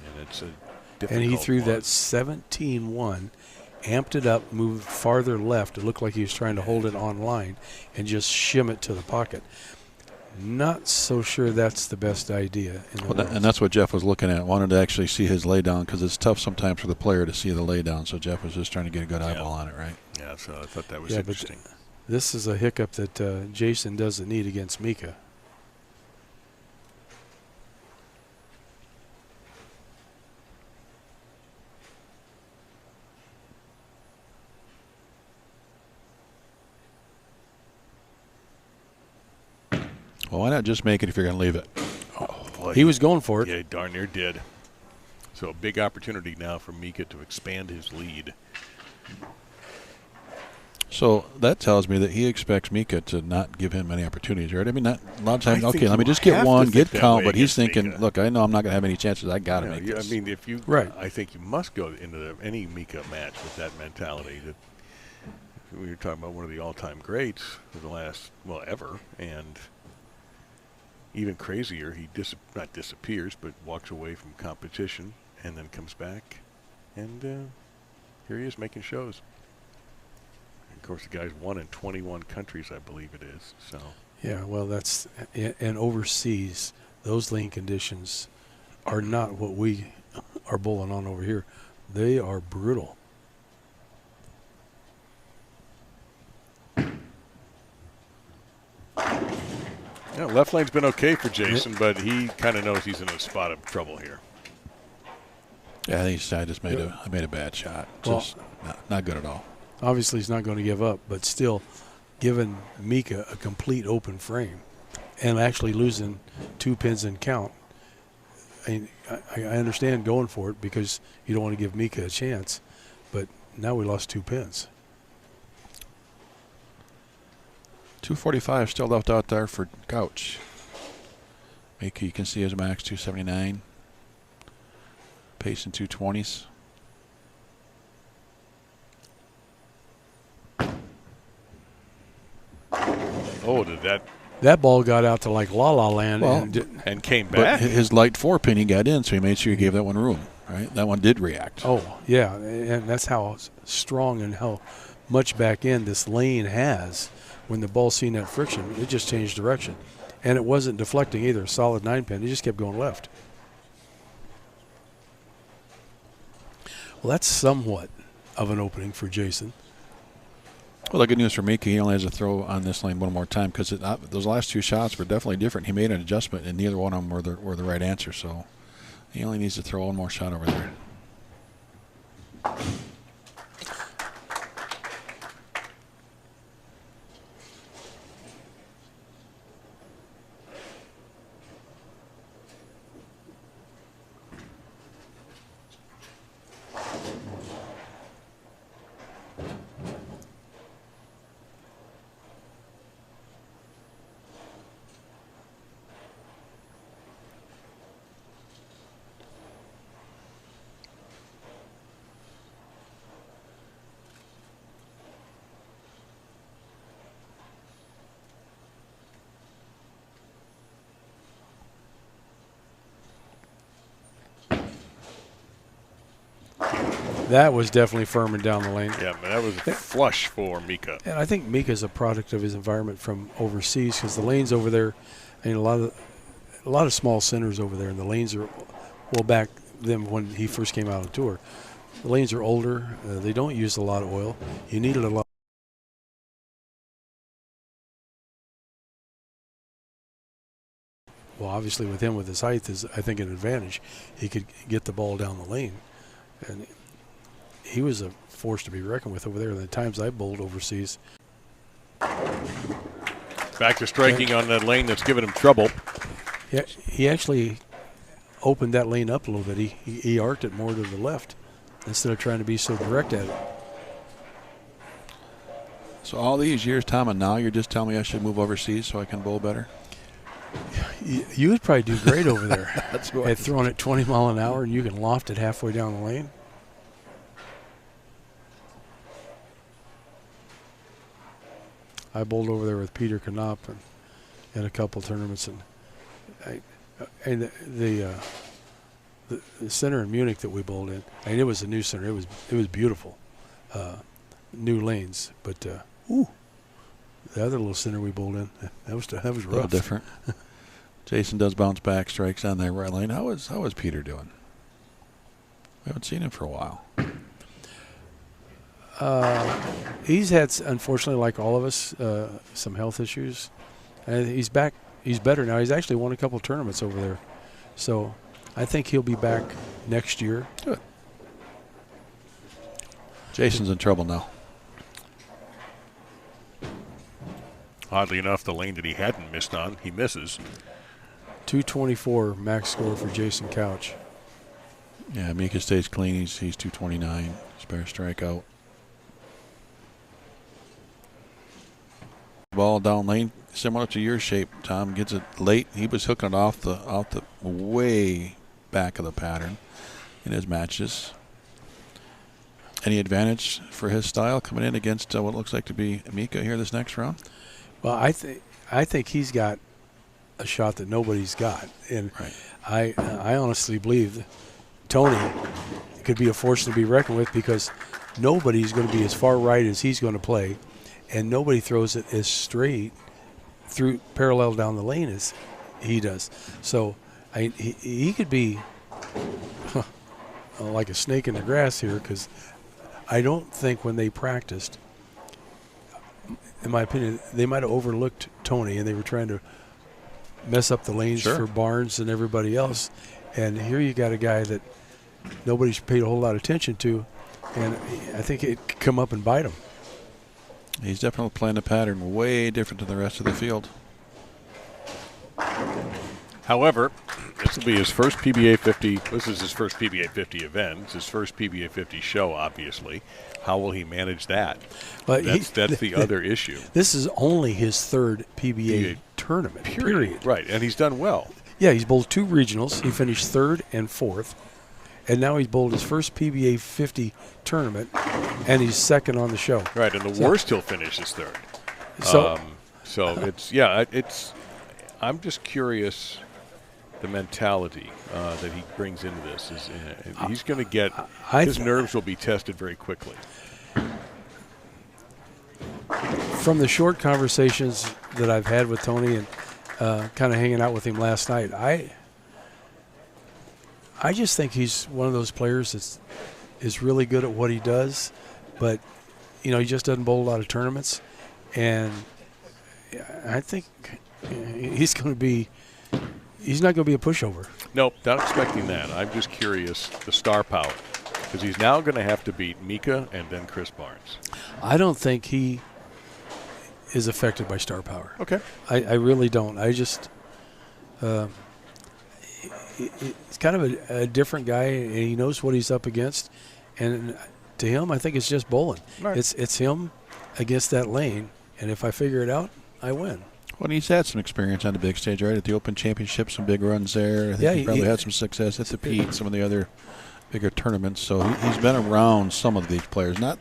A: and it's a difficult
B: And he threw
A: one.
B: that 17-1, amped it up, moved farther left. It looked like he was trying to hold it on line and just shim it to the pocket. Not so sure that's the best idea.
E: And that's what Jeff was looking at. Wanted to actually see his laydown because it's tough sometimes for the player to see the laydown. So Jeff was just trying to get a good eyeball on it, right?
A: Yeah, so I thought that was interesting.
B: But this is a hiccup that Jason doesn't need against Mika.
E: Well, why not just make it if you're going to leave it?
A: Well,
B: He was going for it.
A: Yeah, darn near did. So a big opportunity now for Mika to expand his lead.
E: So that tells me that he expects Mika to not give him any opportunities, right? I mean, not a lot of times,
A: I think
E: okay, let me
A: you
E: just get
A: have to
E: one,
A: think
E: get
A: that
E: count,
A: way
E: but he's
A: against
E: thinking,
A: Mika.
E: look, I know I'm not going to have any chances. I got to
A: You know,
E: make this.
A: I mean, if you,
B: Right.
A: I think you must go into any Mika match with that mentality. That we were talking about one of the all-time greats of the last, well, ever, and even crazier, he not disappears, but walks away from competition and then comes back, and here he is making shows. And of course, the guy's won in 21 countries, I believe it is. So
B: Yeah, well, that's and overseas, those lane conditions are not what we are bowling on over here. They are brutal.
A: yeah, left lane's been okay for Jason, but he kind of knows he's in a spot of trouble here.
E: Yeah, I think I just made a bad shot. Just not good at all.
B: Obviously, he's not going to give up, but still, giving Mika a complete open frame and actually losing 2 pins in count. I understand going for it because you don't want to give Mika a chance, but now we lost 2 pins.
E: 245 still left out there for Couch. Mika, you can see his max 279. Pace in 220s.
A: Oh, did
B: That ball got out to like La La Land
A: and came
E: But
A: back?
E: his light 4-pin, he got in, so he made sure he gave that one room, right? That one did react.
B: Oh, yeah, and that's how strong and how much back end this lane has. When the ball seen that friction, it just changed direction. And it wasn't deflecting either, solid 9-pin. It just kept going left. Well, that's somewhat of an opening for Jason.
E: Well, the good news for Mika, he only has to throw on this lane one more time because those last 2 shots were definitely different. He made an adjustment, and neither one of them were the right answer. So he only needs to throw one more shot over there.
B: That was definitely Furman down the lane.
A: Yeah, but that was a flush for Mika.
B: And I think Mika's a product of his environment from overseas because the lanes over there, I mean, a lot of small centers over there, and the lanes are, well, back then when he first came out on tour, the lanes are older. They don't use a lot of oil. You needed a lot. Well, obviously with him, with his height, is I think an advantage. He could get the ball down the lane, and he was a force to be reckoned with over there. The times I bowled overseas.
A: Back to striking on that lane that's given him trouble.
B: Yeah, he actually opened that lane up a little bit. He arced it more to the left instead of trying to be so direct at it.
E: So all these years, Tom, and now you're just telling me I should move overseas so I can bowl better?
B: You would probably do great over there.
E: That's what
B: At throwing it 20 mile an hour and you can loft it halfway down the lane. I bowled over there with Peter Knopf in a couple tournaments, and the center in Munich that we bowled in, I mean, it was a new center. It was beautiful, new lanes. But the other little center we bowled in, that was rough.
E: A little different. Jason does bounce back strikes on that right lane. How is Peter doing? We haven't seen him for a while.
B: He's had, unfortunately, like all of us, some health issues. And he's back. He's better now. He's actually won a couple tournaments over there. So I think he'll be back next year.
E: Good. Jason's in trouble now.
A: Oddly enough, the lane that he hadn't missed on, he misses.
B: 224 max score for Jason Couch.
E: Yeah, Mika stays clean. He's 229. Spare strikeout. Ball down lane, similar to your shape. Tom gets it late. He was hooking it off the way back of the pattern in his matches. Any advantage for his style coming in against what looks like to be Mika here this next round?
B: Well, I think he's got a shot that nobody's got, and
E: right.
B: I honestly believe that Tony could be a force to be reckoned with because nobody's going to be as far right as he's going to play, and nobody throws it as straight through parallel down the lane as he does. So he could be like a snake in the grass here because I don't think when they practiced, in my opinion, they might have overlooked Tony and they were trying to mess up the lanes for Barnes and everybody else. And here you got a guy that nobody's paid a whole lot of attention to, and I think it could come up and bite him.
E: He's definitely playing the pattern way different than the rest of the field.
A: However, this will be his first PBA 50. This is his first PBA 50 event. It's his first PBA 50 show, obviously. How will he manage that?
B: But
A: that's the other issue.
B: This is only his third PBA tournament, period.
A: Right, and he's done well.
B: Yeah, he's bowled 2 regionals. He finished 3rd and 4th. And now he's bowled his first PBA 50 tournament, and he's 2nd on the show.
A: Right, and the worst he'll finish is 3rd.
B: So,
A: it's I'm just curious the mentality that he brings into this. He's going to get his nerves will be tested very quickly.
B: From the short conversations that I've had with Tony and kind of hanging out with him last night, I just think he's one of those players that is really good at what he does, but he just doesn't bowl a lot of tournaments, and I think he's not going to be a pushover.
A: Nope, not expecting that. I'm just curious the star power, because he's now going to have to beat Mika and then Chris Barnes.
B: I don't think he is affected by star power.
A: Okay.
B: I really don't. I just he's kind of a different guy, and he knows what he's up against. And to him, I think it's just bowling. Right. It's him against that lane, and if I figure it out, I win.
E: Well, he's had some experience on the big stage, right? At the Open Championship, some big runs there. I think he probably had some success at the Pete, some of the other bigger tournaments. So he's been around some of these players, not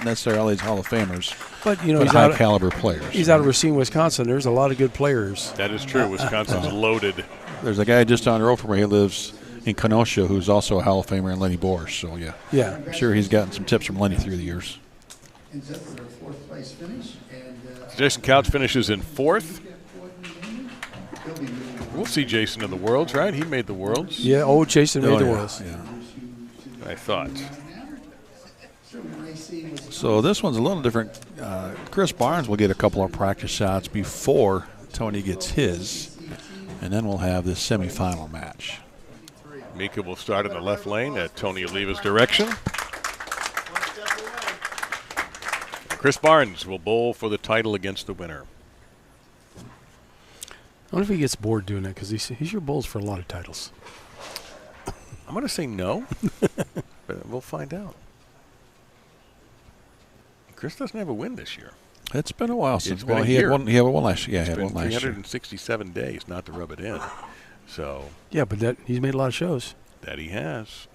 E: necessarily all these Hall of Famers,
B: but
E: he's high caliber players.
B: He's out of Racine, Wisconsin. There's a lot of good players.
A: That is true. Wisconsin's loaded.
E: There's a guy just down the road from where he lives in Kenosha, who's also a Hall of Famer, and Lenny Boers. So, yeah.
B: Yeah.
E: I'm sure he's gotten some tips from Lenny through the years.
C: And just for their fourth place finish. And
A: Jason Couch finishes in 4th. We'll see Jason in the Worlds, right? He made the Worlds.
B: Yeah, Jason made the
E: yeah,
B: Worlds.
E: Yeah.
A: I thought.
E: So this one's a little different. Chris Barnes will get a couple of practice shots before Tony gets his, and then we'll have this semifinal match.
A: Mika will start in the left lane at Tony Oliva's direction. Chris Barnes will bowl for the title against the winner.
B: I wonder if he gets bored doing that because he's your bowls for a lot of titles.
A: I'm going to say no, but we'll find out. Chris doesn't have a win this year.
E: It's been a while since.
A: It's been
E: Well,
A: a
E: he
A: year.
E: had one. He had one last year. Yeah, he
A: It's
E: had
A: been
E: one last year.
A: 367 days not to rub it in. So
B: Yeah, but he's made a lot of shows.
A: that he has.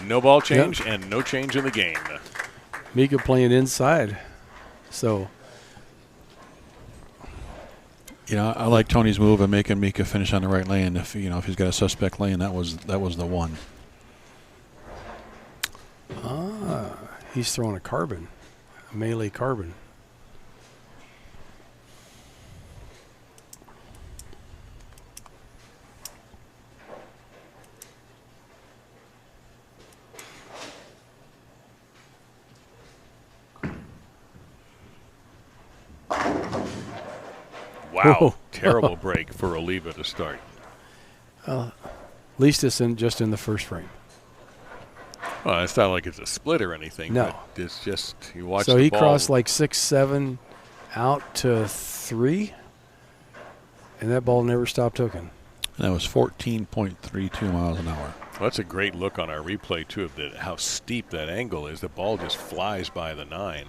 A: No ball change and no change in the game.
B: Mika playing inside, so
E: I like Tony's move of making Mika finish on the right lane. If he's got a suspect lane, that was the one.
B: he's throwing a carbon, a melee carbon.
A: Wow,
B: Whoa.
A: terrible break for Oliva to start.
B: At least it's just in the first frame.
A: Well, it's not like it's a split or anything.
B: No.
A: But it's just, you watch
B: So
A: the
B: he
A: ball.
B: crossed like 6-7 out to 3, and that ball never stopped hooking.
E: And that was 14.32 miles an hour.
A: Well, that's a great look on our replay, too, of how steep that angle is. The ball just flies by the 9.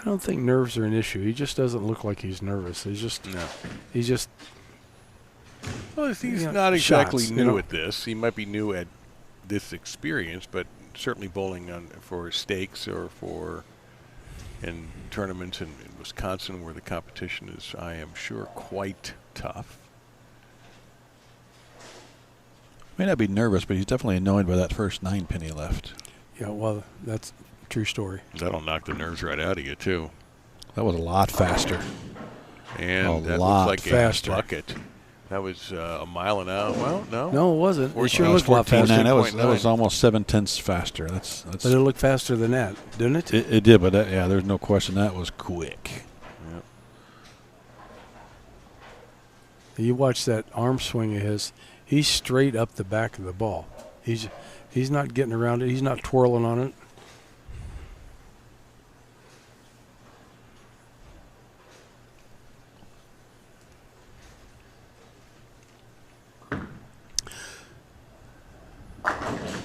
B: I don't think nerves are an issue. He just doesn't look like he's nervous. He's just
A: Well, he's
B: you know,
A: not exactly
B: shots,
A: new
B: you know.
A: at this. He might be new at this experience, but certainly bowling for stakes or in tournaments in Wisconsin where the competition is, I am sure, quite tough.
E: May not be nervous, but he's definitely annoyed by that first 9-pin he left.
B: Yeah, well, that's a true story.
A: That'll knock the nerves right out of you, too.
E: That was a lot faster.
A: And that
E: lot
A: looks like
B: faster.
A: a bucket. That was a mile an hour. Well, no.
B: No, it wasn't. It sure
A: It was
B: looked a lot
A: 14.9.
B: faster.
E: That was almost 7/10 faster. That's
B: But it looked faster than that, didn't it?
E: it did, but there's no question that was quick.
A: Yep.
B: You watch that arm swing of his. He's straight up the back of the ball. He's not getting around it. He's not twirling on it.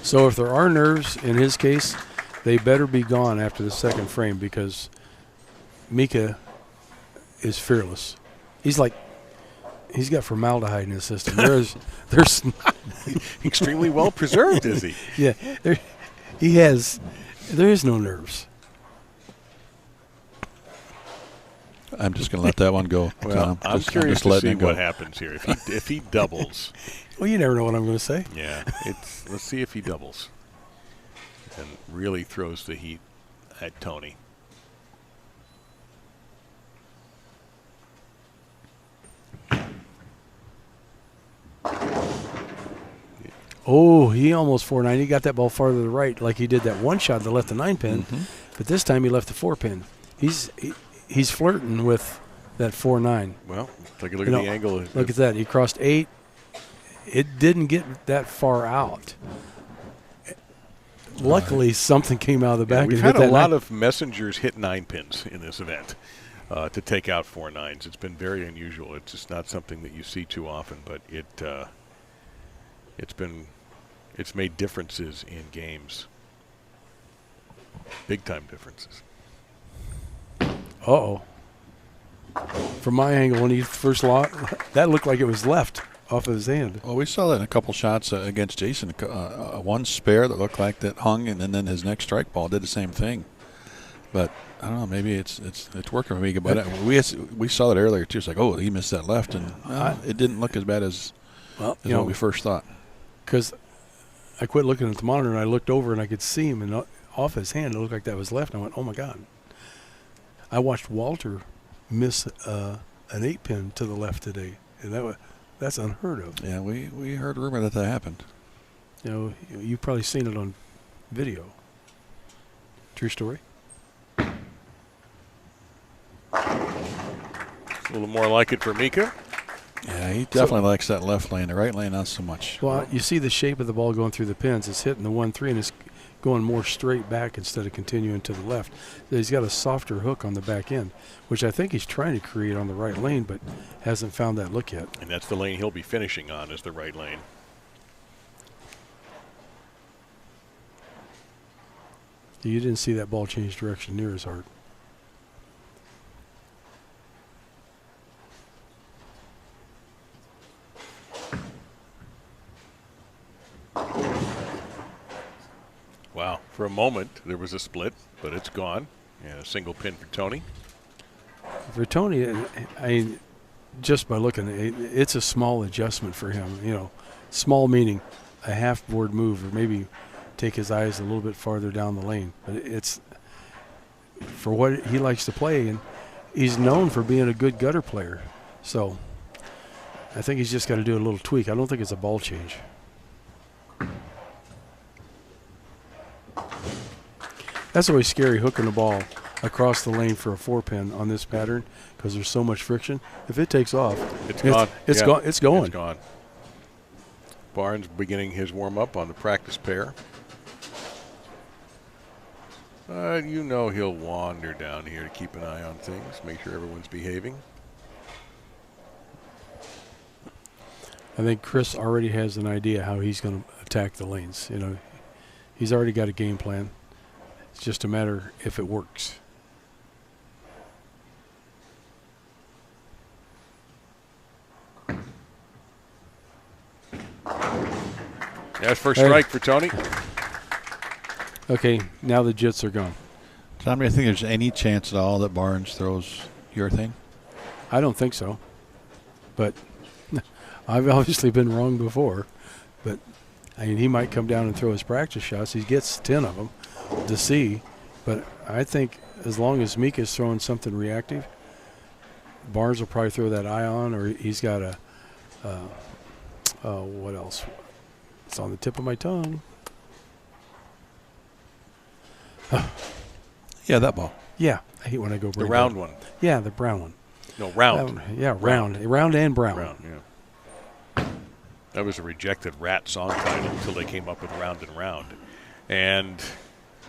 B: So if there are nerves in his case, they better be gone after the second frame because Mika is fearless. He's got formaldehyde in his system. There's
A: Extremely well preserved, is he?
B: yeah, there is no nerves.
E: I'm just going to let that one go.
A: Well, I'm curious to see what happens here. If he doubles,
B: Well, you never know what I'm going to say.
A: yeah, let's see if he doubles and really throws the heat at Tony.
B: Oh, he almost 4-9. He got that ball farther to the right like he did that one shot that left the 9-pin. But this time he left the 4-pin. He's flirting with that 4-9.
A: Well, take a look at the angle.
B: Look at that. He crossed 8. It didn't get that far out. Luckily, something came out of the back.
A: We've
B: and
A: had
B: hit
A: a
B: that
A: lot
B: 9.
A: of messengers hit 9-pins in this event. to take out 4 nines. It's been very unusual. It's just not something that you see too often, but it's made differences in games. Big time differences.
B: Uh-oh. From my angle, when he first that looked like it was left off of his hand.
E: Well, we saw that in a couple shots against Jason. One spare that looked like that hung, and then his next strike ball did the same thing. But I don't know. Maybe it's working for me. But we saw that earlier too. It's like, oh, he missed that left, and it didn't look as bad as what we first thought.
B: Because I quit looking at the monitor and I looked over and I could see him, and off his hand it looked like that was left. And I went, oh my God. I watched Walter miss an 8-pin to the left today, and that's unheard of.
E: Yeah, we heard rumor that happened.
B: You've probably seen it on video. True story.
A: A little more like it for Mika.
E: Yeah, he definitely likes that left lane. The right lane, not so much.
B: Well, you see the shape of the ball going through the pins. It's hitting the 1-3, and it's going more straight back instead of continuing to the left. He's got a softer hook on the back end, which I think he's trying to create on the right lane, but hasn't found that look yet.
A: And that's the lane he'll be finishing on, is the right lane.
B: You didn't see that ball change direction near as hard.
A: Wow. For a moment, there was a split, but it's gone. And a single pin for Tony.
B: For Tony, just by looking, it's a small adjustment for him. Small meaning a half-board move, or maybe take his eyes a little bit farther down the lane. But it's for what he likes to play, and he's known for being a good gutter player. So I think he's just got to do a little tweak. I don't think it's a ball change. That's always scary, hooking the ball across the lane for a 4-pin on this pattern, because there's so much friction. If it takes off,
A: it's gone.
B: It's going.
A: It's gone. Barnes beginning his warm-up on the practice pair. He'll wander down here to keep an eye on things, make sure everyone's behaving.
B: I think Chris already has an idea how he's going to attack the lanes. He's already got a game plan. It's just a matter if it works.
A: That's first strike for Tony.
B: Okay, now the jits are gone.
E: Tom, do you think there's any chance at all that Barnes throws your thing?
B: I don't think so. But I've obviously been wrong before. But he might come down and throw his practice shots. He gets 10 of them to see. But I think as long as Mika's throwing something reactive, Barnes will probably throw that ion, or he's got what else? It's on the tip of my tongue.
E: Yeah, that ball.
B: Yeah, I hate when I go
A: the round one.
B: Yeah, the brown one.
A: No, round.
B: Round and brown.
A: Round, yeah. That was a rejected Rat song title until they came up with Round and Round. And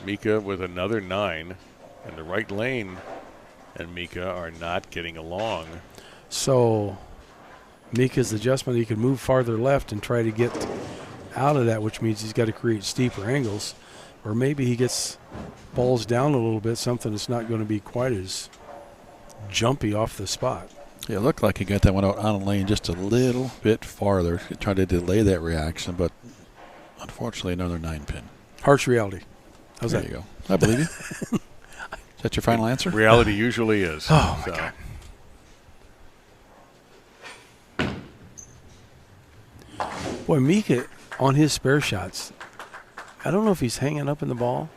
A: Mika with another 9 in the right lane, and Mika are not getting along.
B: So Mika's adjustment, he can move farther left and try to get out of that, which means he's got to create steeper angles. Or maybe he gets balls down a little bit, something that's not going to be quite as jumpy off the spot.
E: Yeah, it looked like he got that one out on the lane just a little bit farther, trying to delay that reaction, but unfortunately another 9-pin.
B: Harsh reality. How's
E: there
B: that?
E: You go. I believe you. Is that your final answer?
A: Reality usually is.
B: Oh, my God. Boy, Mika, on his spare shots, I don't know if he's hanging up in the ball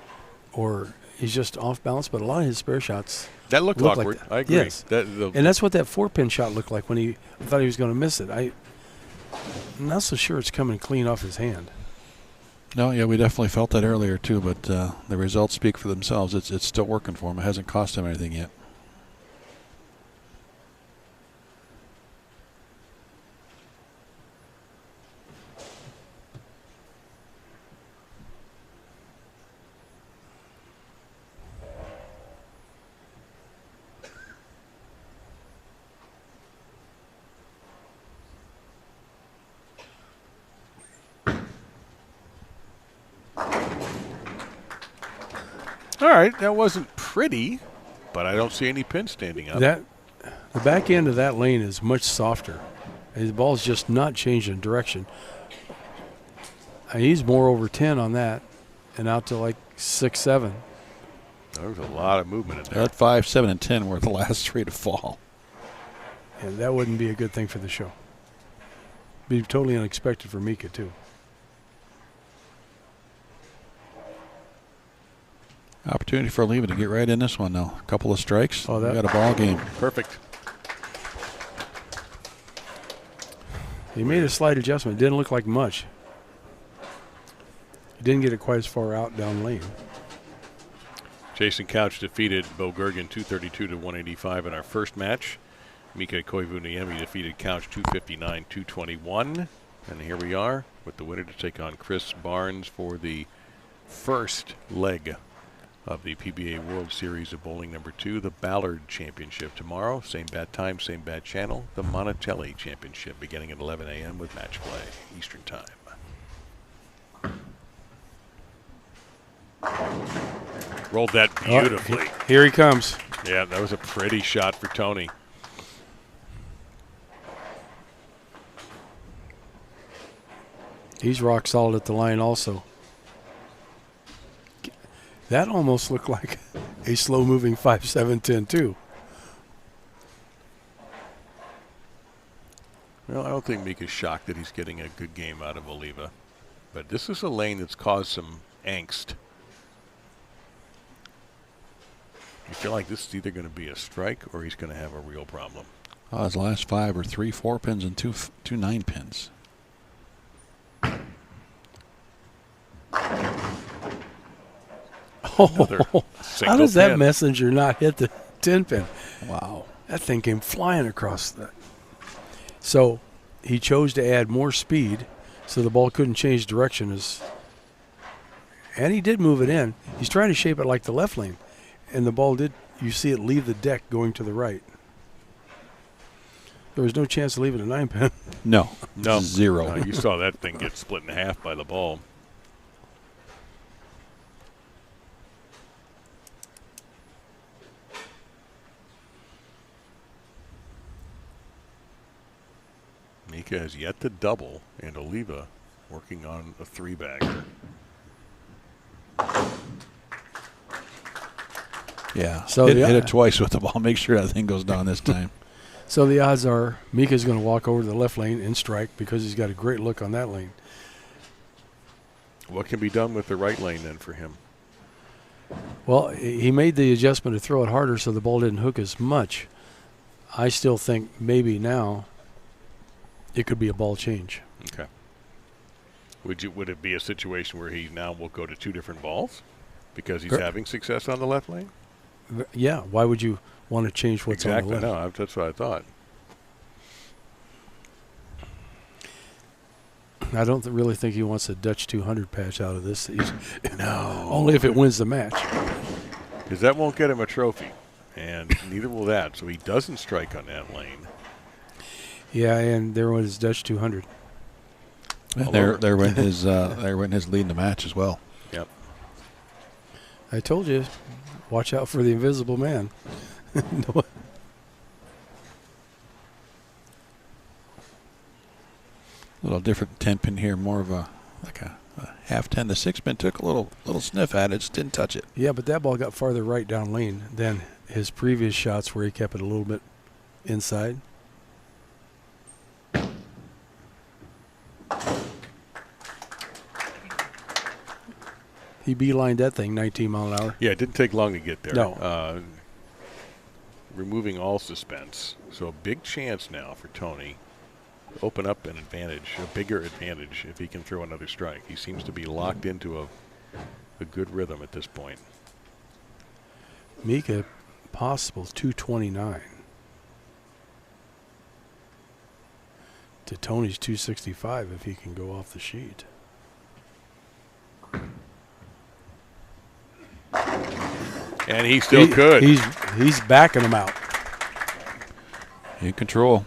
B: or he's just off balance, but a lot of his spare shots
A: that looked
B: look
A: awkward.
B: Like that.
A: I agree.
B: Yes. And that's what that 4-pin shot looked like when I thought he was going to miss it. I'm not so sure it's coming clean off his hand.
E: No, yeah, we definitely felt that earlier too, but the results speak for themselves. It's still working for him. It hasn't cost him anything yet.
A: All right, that wasn't pretty, but I don't see any pins standing up.
B: The back end of that lane is much softer. The ball's just not changing direction. He's more over 10 on that and out to like 6, 7.
A: There was a lot of movement in there.
E: That 5, 7, and 10 were the last 3 to fall.
B: And that wouldn't be a good thing for the show. Be totally unexpected for Mika, too.
E: Opportunity for Oliva to get right in this one now. A couple of strikes.
B: Oh,
E: We got a ball game.
A: Perfect.
B: He made a slight adjustment. It didn't look like much. He didn't get it quite as far out down lane.
A: Jason Couch defeated Bo Goergen 232 to 185 in our first match. Mika Koivuniemi defeated Couch 259-221. And here we are with the winner to take on Chris Barnes for the first leg of the PBA World Series of Bowling number 2, the Ballard Championship tomorrow. Same bat time, same bat channel. The Monticelli Championship beginning at 11 a.m. with match play Eastern Time. Rolled that beautifully.
B: Here he comes.
A: Yeah, that was a pretty shot for Tony.
B: He's rock solid at the line also. That almost looked like a slow-moving 5-7-10 too.
A: Well, I don't think Mika's shocked that he's getting a good game out of Oliva. But this is a lane that's caused some angst. You feel like this is either going to be a strike or he's going to have a real problem.
E: His last 5 are 3 4-pins and two 9-pins.
B: How does that
A: pin.
B: messenger not hit the 10-pin?
E: Wow.
B: That thing came flying across that. So he chose to add more speed so the ball couldn't change direction. And he did move it in. He's trying to shape it like the left lane. And the ball did, you see it leave the deck going to the right. There was no chance to leave it a 9-pin.
E: No.
A: No.
E: 0.
A: You saw that thing get split in half by the ball. Mika has yet to double, and Oliva working on a 3-bagger.
E: Yeah.
B: So
E: hit it twice with the ball. Make sure that thing goes down this time.
B: So the odds are Mika's going to walk over to the left lane and strike because he's got a great look on that lane.
A: What can be done with the right lane then for him?
B: Well, he made the adjustment to throw it harder so the ball didn't hook as much. I still think maybe now it could be a ball change.
A: Okay. Would it be a situation where he now will go to 2 different balls because he's having success on the left lane?
B: Yeah. Why would you want to change what's on the left?
A: No, that's what I thought.
B: I don't really think he wants a Dutch 200 patch out of this.
A: No.
B: Only if it wins the match.
A: Because that won't get him a trophy, and neither will that. So he doesn't strike on that lane.
B: Yeah, and there was his Dutch 200.
E: And there went his lead in the match as well.
A: Yep.
B: I told you, watch out for the invisible man. No.
E: A little different 10-pin here, more of a half 10. The 6-pin took a little sniff at it, just didn't touch it.
B: Yeah, but that ball got farther right down lane than his previous shots where he kept it a little bit inside. He beelined that thing 19 mile an hour.
A: Yeah, it didn't take long to get there.
B: No.
A: Removing all suspense. So a big chance now for Tony to open up an advantage, a bigger advantage, if he can throw another strike. He seems to be locked into a good rhythm at this point.
B: Mika, possible 229. To Tony's 265 if he can go off the sheet.
A: And he still could.
B: He's backing him out.
E: In control.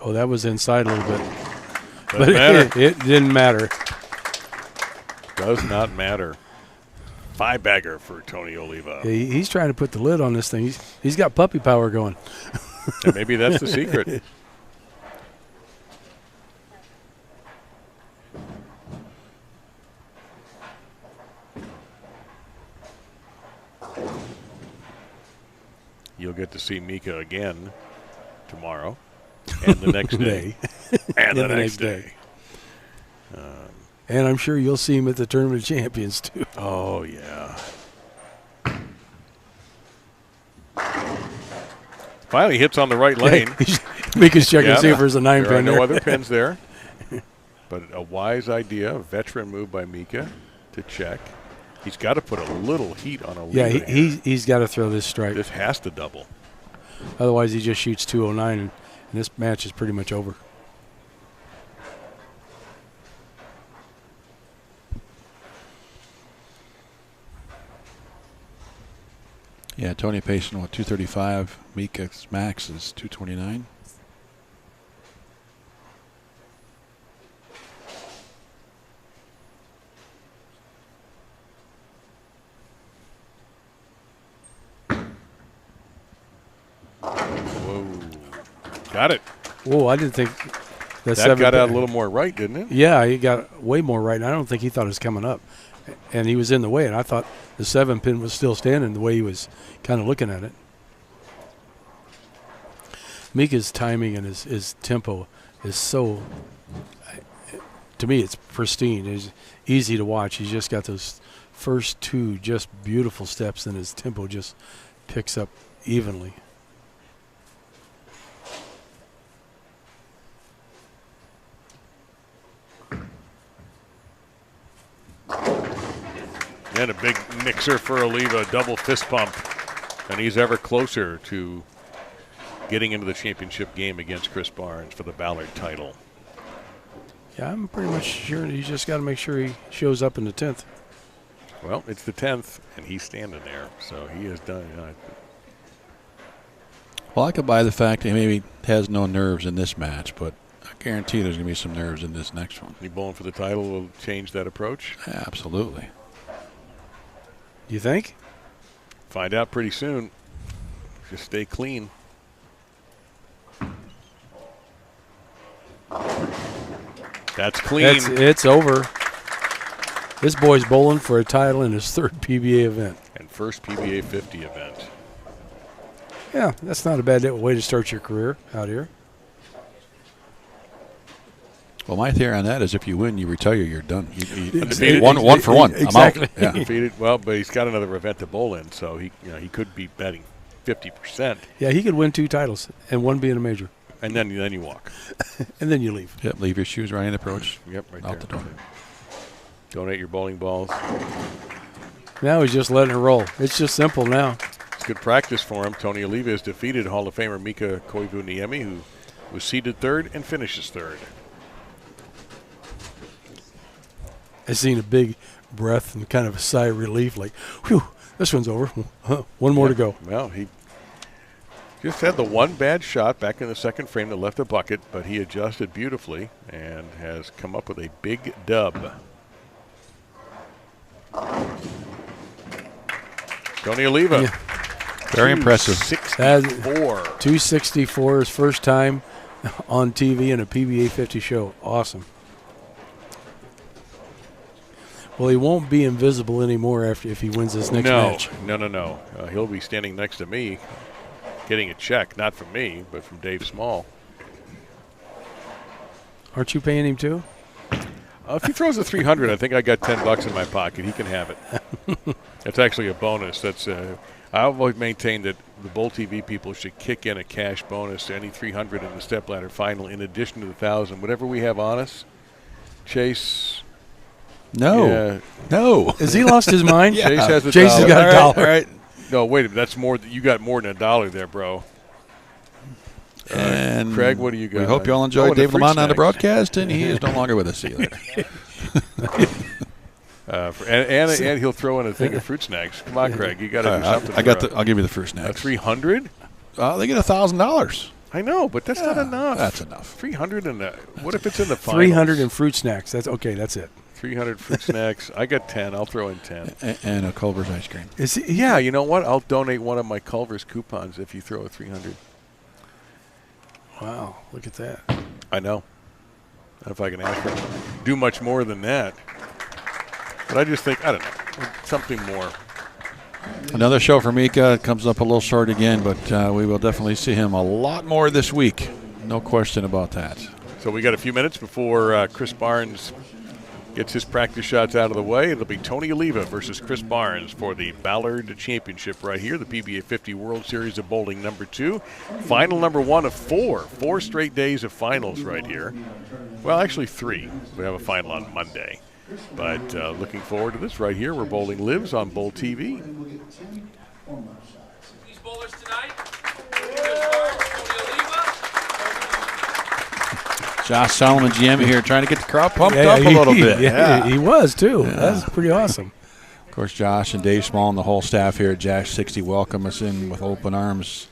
B: Oh, that was inside a little bit.
A: Doesn't matter.
B: It didn't matter.
A: Does not matter. 5-bagger for Tony Oliva.
B: He's trying to put the lid on this thing. He's got puppy power going.
A: And maybe that's the secret. You'll get to see Mika again tomorrow and the next day. And the next day.
B: And I'm sure you'll see him at the Tournament of Champions, too.
A: Oh, yeah. Finally hits on the right lane.
B: Mika's checking to see if there's a 9-pin
A: there.
B: there.
A: No other pins there. But a wise idea, a veteran move by Mika to check. He's got to put a little heat on Oliva.
B: Yeah, he's got to throw this strike.
A: This has to double.
B: Otherwise, he just shoots 209, and this match is pretty much over.
E: Yeah, Tony pacing with 235. Mika's max is 229.
A: Whoa. Got it.
B: Whoa, I didn't think
A: that got out a little more right, didn't it?
B: Yeah, he got way more right, and I don't think he thought it was coming up. And he was in the way, and I thought the 7-pin was still standing the way he was kind of looking at it. Mika's timing and his tempo is so, to me, it's pristine. It's easy to watch. He's just got those first two just beautiful steps, and his tempo just picks up evenly.
A: And a big mixer for Oliva, double fist pump. And he's ever closer to getting into the championship game against Chris Barnes for the Ballard title.
B: Yeah, I'm pretty much sure he's just got to make sure he shows up in the 10th.
A: Well, it's the 10th, and he's standing there, so he has done it.
E: Well, I could buy the fact that he maybe has no nerves in this match, but I guarantee there's going to be some nerves in this next one.
A: Any bowling for the title will change that approach?
E: Absolutely.
B: You think?
A: Find out pretty soon. Just stay clean. That's clean.
B: It's over. This boy's bowling for a title in his 3rd PBA event.
A: And first PBA 50 event.
B: Yeah, that's not a bad way to start your career out here.
E: Well, my theory on that is if you win, you retire, you're done.
A: Undefeated.
E: One for one.
B: Exactly.
E: I'm out. Yeah.
A: Defeated. Well, but he's got another event to bowl in, so he could be betting 50%.
B: Yeah, he could win 2 titles and one being a major.
A: And then you walk.
B: And then you leave.
E: Yep, leave your shoes right in the approach.
A: Yep, right
E: out
A: there.
E: the door.
A: Donate your bowling balls.
B: Now he's just letting it roll. It's just simple now.
A: It's good practice for him. Tony Oliva has defeated Hall of Famer Mika Koivuniemi, who was seeded 3rd and finishes 3rd.
B: I seen a big breath and kind of a sigh of relief, like, whew, this one's over. One more to go.
A: Well, he just had the one bad shot back in the 2nd frame that left a bucket, but he adjusted beautifully and has come up with a big dub. Tony Oliva.
B: Yeah.
E: Very impressive.
A: 264.
B: 264, his first time on TV in a PBA 50 show. Awesome. Well, he won't be invisible anymore if he wins this next match.
A: No. He'll be standing next to me getting a check, not from me, but from Dave Small.
B: Aren't you paying him too?
A: If he throws a 300, I think I got $10 in my pocket. He can have it. That's actually a bonus. I've always maintained that the BowlTV people should kick in a cash bonus to any 300 in the Stepladder final in addition to the 1,000. Whatever we have on us, Chase.
E: No.
A: Yeah.
E: No.
B: Has he lost his mind?
A: Chase has a
B: Jason's
A: $1.
B: got a dollar.
E: All right.
A: No, wait a minute. That's more. You got more than $1 there, bro.
E: And
A: Craig, what do you got?
E: We hope you all
A: Oh,
E: enjoyed
A: and the
E: Dave
A: fruit
E: Lamont on the
A: snacks.
E: broadcast, and he is no longer with us. See you later.
A: And he'll throw in a thing of fruit snacks. Come on, Craig, you got to do something.
E: I'll give you the first
A: a
E: next.
A: 300.
E: They get $1,000.
A: I know, but that's not enough.
E: That's enough.
A: 300 and what if it's in the finals?
B: 300 in fruit snacks. That's okay. That's it.
A: 300 fruit snacks. I got 10. I'll throw in 10.
E: And a Culver's ice cream.
A: Yeah, you know what? I'll donate one of my Culver's coupons if you throw a 300.
B: Wow, look at that.
A: I know. I don't know if I can ask her to do much more than that. But I just think, I don't know, something more.
E: Another show for Mika. It comes up a little short again, but we will definitely see him a lot more this week. No question about that.
A: So we got a few minutes before Chris Barnes gets his practice shots out of the way. It'll be Tony Oliva versus Chris Barnes for the Ballard Championship right here, the PBA50 World Series of Bowling #2. Final #1 of 4. 4 straight days of finals right here. Well, actually 3. We have a final on Monday. But looking forward to this right here where bowling lives on BowlTV.
D: These bowlers tonight, Chris Barnes, Tony Oliva.
E: Josh Solomon, GM here, trying to get the crowd pumped up a little bit.
B: Yeah, he was too. That's pretty awesome.
E: Of course, Josh and Dave Small and the whole staff here at Jack 60 welcome us in with open arms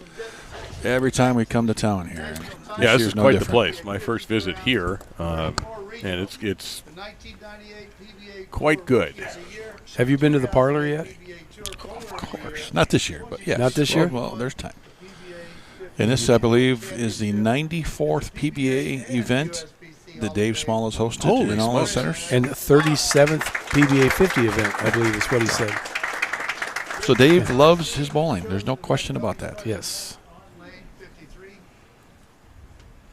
E: every time we come to town here.
A: Yeah, this is
E: no
A: quite
E: different.
A: the place. My first visit here, and it's quite good.
B: Have you been to the parlor yet?
E: Of course. Not this year, but yes.
B: Not this year?
E: Well, there's time. And this, I believe, is the 94th PBA event that Dave Small has hosted
A: Holy
E: in all the
A: smokes.
E: centers.
B: And the 37th PBA50 event, I believe is what he said.
E: So Dave loves his bowling. There's no question about that.
B: Yes.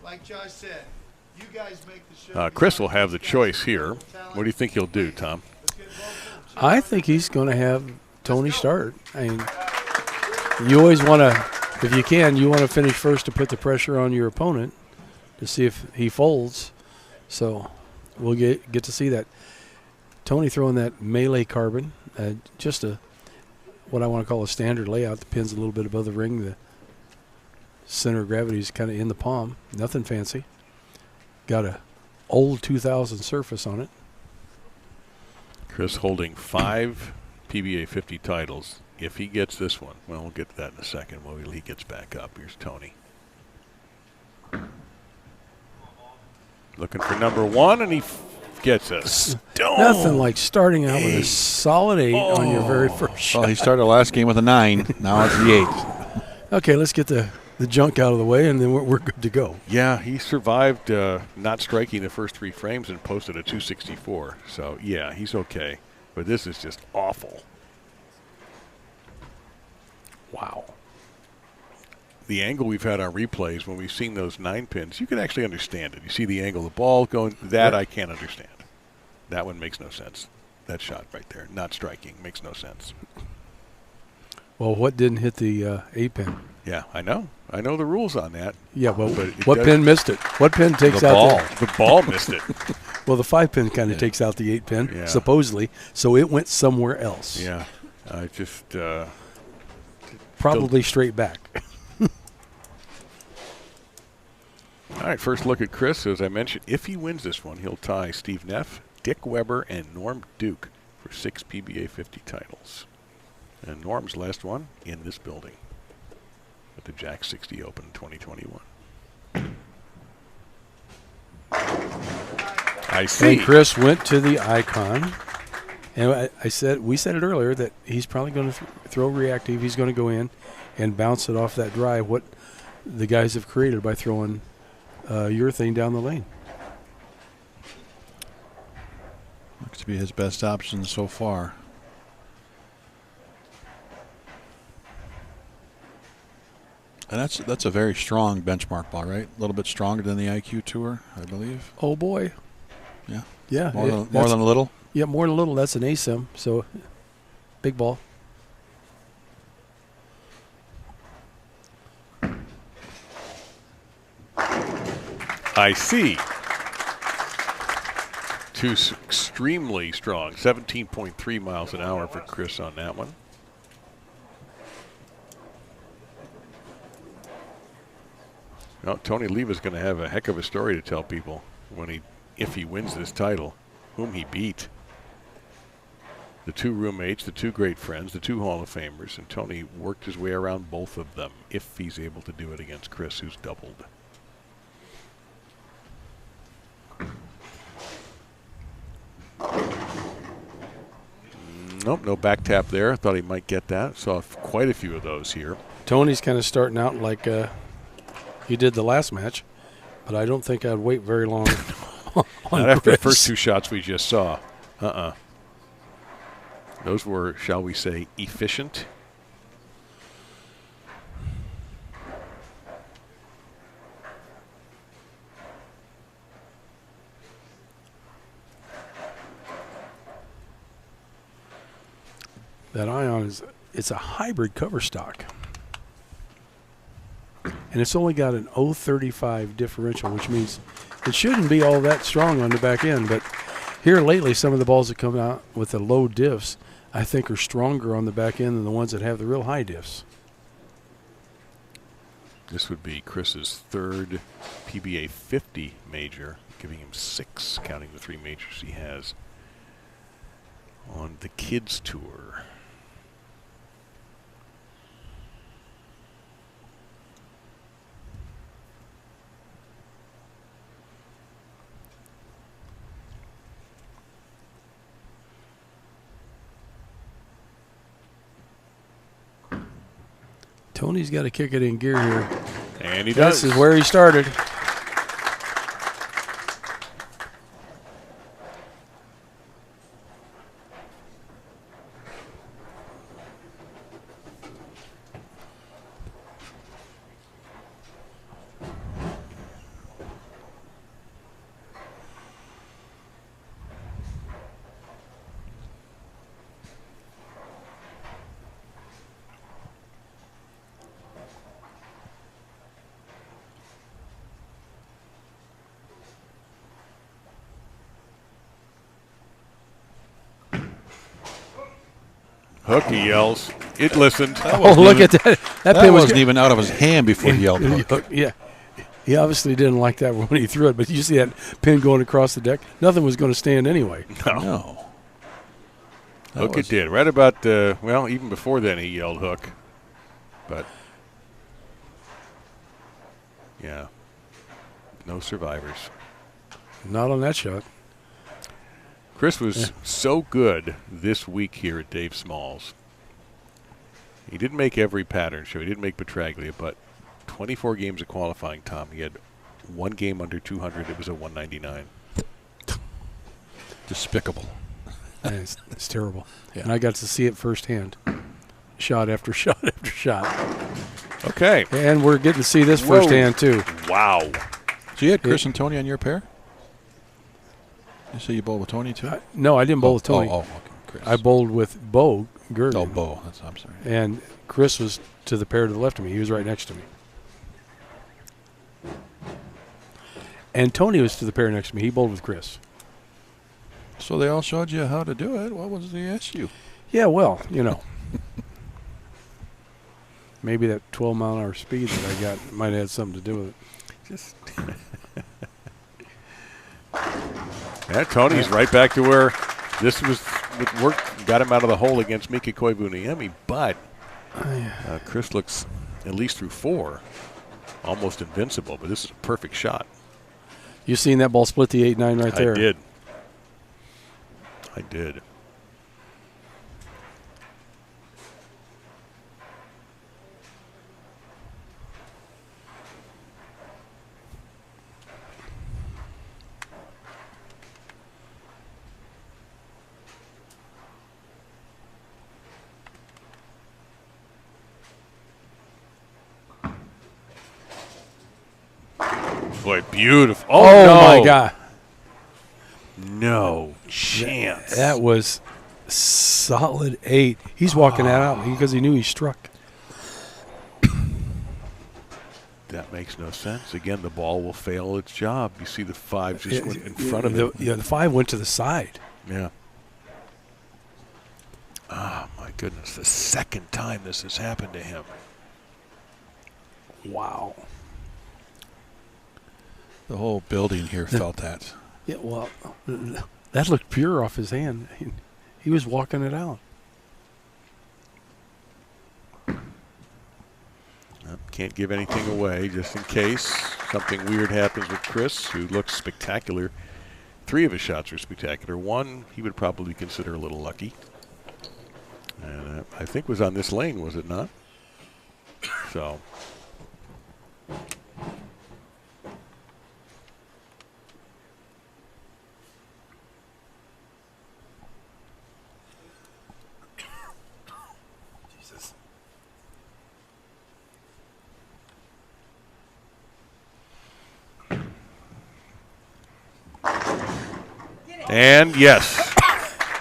D: Like Josh said, you guys make the show.
A: Chris will have the choice here. What do you think he'll do, Tom?
B: I think he's going to have Tony start. I mean, you always want to, if you can, you want to finish first to put the pressure on your opponent to see if he folds. So we'll get to see that. Tony throwing that melee carbon, just what I want to call a standard layout. The pin's a little bit above the ring. The center of gravity is kind of in the palm. Nothing fancy. Got a old 2000 surface on it.
A: Chris holding 5 PBA 50 titles. If he gets this one, well, we'll get to that in a second when he gets back up. Here's Tony. Looking for #1, and he gets a stone.
B: Nothing like starting out with a solid 8 on your very first shot.
E: Well, he started last game with a 9. Now it's the 8.
B: Okay, let's get the junk out of the way, and then we're good to go.
A: Yeah, he survived not striking the first 3 frames and posted a 264. So, yeah, he's okay. But this is just awful. Wow. The angle we've had on replays when we've seen those 9 pins, you can actually understand it. You see the angle of the ball going, that I can't understand. That one makes no sense. That shot right there, not striking, makes no sense.
B: Well, what didn't hit the 8-pin?
A: Yeah, I know. I know the rules on that.
B: Yeah, well,
A: But it
B: what
A: does-
B: pin missed it? What pin takes
A: The
B: out
A: ball. The ball missed it.
B: Well, the 5-pin kind of takes out the 8-pin,
A: Yeah.
B: supposedly, so it went somewhere else.
A: Yeah, I just...
B: Probably straight back.
A: All right, first look at Chris. As I mentioned, if he wins this one, he'll tie Steve Neff, Dick Weber, and Norm Duke for 6 PBA 50 titles. And Norm's last one in this building at the Jack 60 Open in 2021. I see.
B: And Chris went to the icon. And we said it earlier that he's probably going to throw reactive. He's going to go in and bounce it off that drive, what the guys have created by throwing urethane down the lane.
E: Looks to be his best option so far. And that's a very strong benchmark ball, right? A little bit stronger than the IQ Tour, I believe.
B: Oh, boy.
E: Yeah.
B: Yeah.
E: More than a little.
B: Yeah, more than a little. That's an ASIM, so big ball.
A: I see. Two extremely strong, 17.3 miles an hour for Chris on that one. Well, Tony Oliva's going to have a heck of a story to tell people if he wins this title, whom he beat. the two roommates, the two great friends, the two Hall of Famers, and Tony worked his way around both of them if he's able to do it against Chris, who's doubled. Nope, no back tap there. I thought he might get that. Saw quite a few of those here.
B: Tony's kind of starting out like he did the last match, but I don't think I'd wait very long.
A: Not after the first two shots we just saw. Those were, shall we say, efficient.
B: That ion it's a hybrid cover stock. And it's only got an 0.35 differential, which means it shouldn't be all that strong on the back end. But here lately, some of the balls that come out with the low diffs, I think, are stronger on the back end than the ones that have the real high diffs.
A: This would be Chris's third PBA 50 major, giving him 6, counting the 3 majors he has on the Kids Tour.
B: Tony's got to kick it in gear here.
A: And he does.
B: This is where he started.
A: Hook, he yells. It listened.
B: Oh, look at that.
E: That
B: pin
E: wasn't even out of his hand before he yelled hook.
B: Yeah. He obviously didn't like that when he threw it, but you see that pin going across the deck? Nothing was going to stand anyway.
A: No. Hook it did. Right about, well, even before then he yelled hook. But, yeah. No survivors.
B: Not on that shot.
A: Chris was so good this week here at Dave Small's. He didn't make every pattern show. He didn't make Petraglia, but 24 games of qualifying, Tom. He had 1 game under 200. It was a 199.
E: Despicable.
B: It's terrible.
E: Yeah.
B: And I got to see it firsthand. Shot after shot after shot.
A: Okay.
B: And we're getting to see this firsthand, too.
A: Wow.
E: So you had Chris and Tony on your pair? You say you bowled with Tony, too?
B: No, I didn't bowl with Tony.
E: Okay, Chris.
B: I bowled with Bo Goergen.
E: Oh, Bo. I'm sorry.
B: And Chris was to the pair to the left of me. He was right next to me. And Tony was to the pair next to me. He bowled with Chris.
E: So they all showed you how to do it. What was the issue?
B: Yeah, well, you know. Maybe that 12-mile-an-hour speed that I got might have had something to do with it.
A: Just yeah, Tony's right back to where this was what worked, got him out of the hole against Mika Koivuniemi, but Chris looks, at least through 4, almost invincible, but this is a perfect shot.
B: You seen that ball split the 8-9 right there?
A: I did. Boy, beautiful.
B: Oh
A: no.
B: my God.
A: No chance.
B: That was solid 8. He's walking that out because he knew he struck.
A: That makes no sense. Again, the ball will fail its job. You see the 5 just went in front of it.
B: Yeah, the 5 went to the side.
A: Yeah. Oh, my goodness. The second time this has happened to him.
B: Wow.
E: The whole building here felt that.
B: Yeah, well, that looked pure off his hand. He was walking it out.
A: Can't give anything away just in case something weird happens with Chris, who looks spectacular. 3 of his shots are spectacular. 1 he would probably consider a little lucky. And I think was on this lane, was it not? So.
B: Jesus.
A: And yes,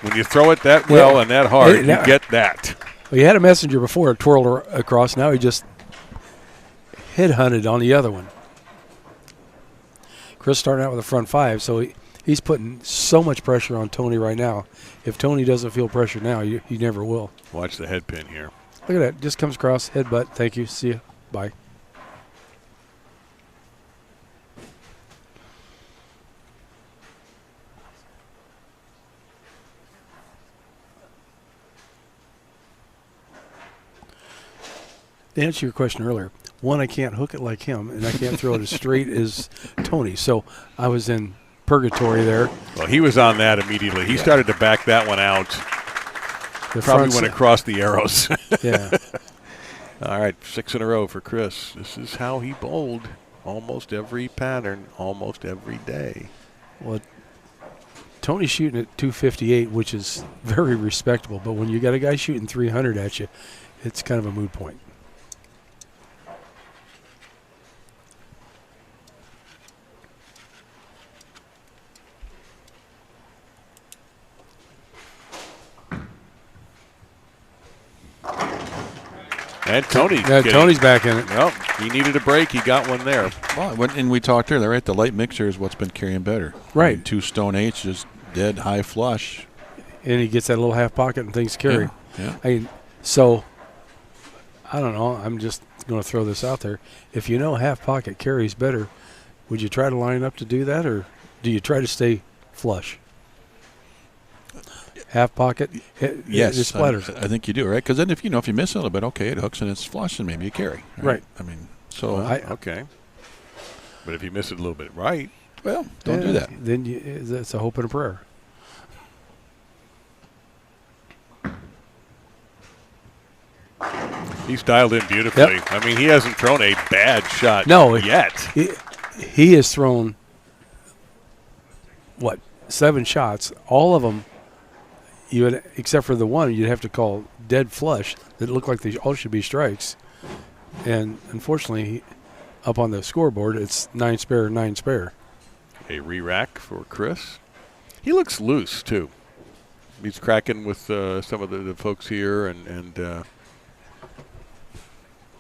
A: when you throw it that well and that hard, you get that.
B: Well, you had a messenger before, it twirled across. Now he just headhunted on the other one. Chris starting out with a front 5, so he's putting so much pressure on Tony right now. If Tony doesn't feel pressure now, he never will.
A: Watch the head pin here.
B: Look at that. Just comes across, headbutt. Thank you. See you. Bye. To answer your question earlier, one, I can't hook it like him, and I can't throw it as straight as Tony. So I was in purgatory there.
A: Well, he was on that immediately. He started to back that one out. Probably went across the arrows.
B: Yeah.
A: All right, 6 in a row for Chris. This is how he bowled almost every pattern, almost every day.
B: Well, Tony's shooting at 258, which is very respectable. But when you got a guy shooting 300 at you, it's kind of a moot point.
A: And Tony.
B: Tony's back in it.
A: Well, he needed a break. He got one there.
E: Well, and we talked earlier, right? The light mixer is what's been carrying better.
B: Right.
E: I mean, 2 stone 8s, just dead high flush.
B: And he gets that little half pocket and things carry.
E: Yeah.
B: So, I don't know. I'm just going to throw this out there. If you know half pocket carries better, would you try to line up to do that, or do you try to stay flush? Half pocket,
E: yes,
B: it splatters.
E: I think you do, right? Because then if you miss a little bit, okay, it hooks and it's flush, and maybe you carry. Right. I mean, so
A: okay. But if you miss it a little bit right,
E: well, don't do that.
B: Then that's a hope and a prayer.
A: He's dialed in beautifully.
B: Yep.
A: I mean, he hasn't thrown a bad shot yet.
B: He has thrown, 7 shots. All of them, except for the one you'd have to call dead flush, that looked like they all should be strikes. And unfortunately, up on the scoreboard, it's 9 spare, 9 spare.
A: A re-rack for Chris. He looks loose, too. He's cracking with some of the folks here, and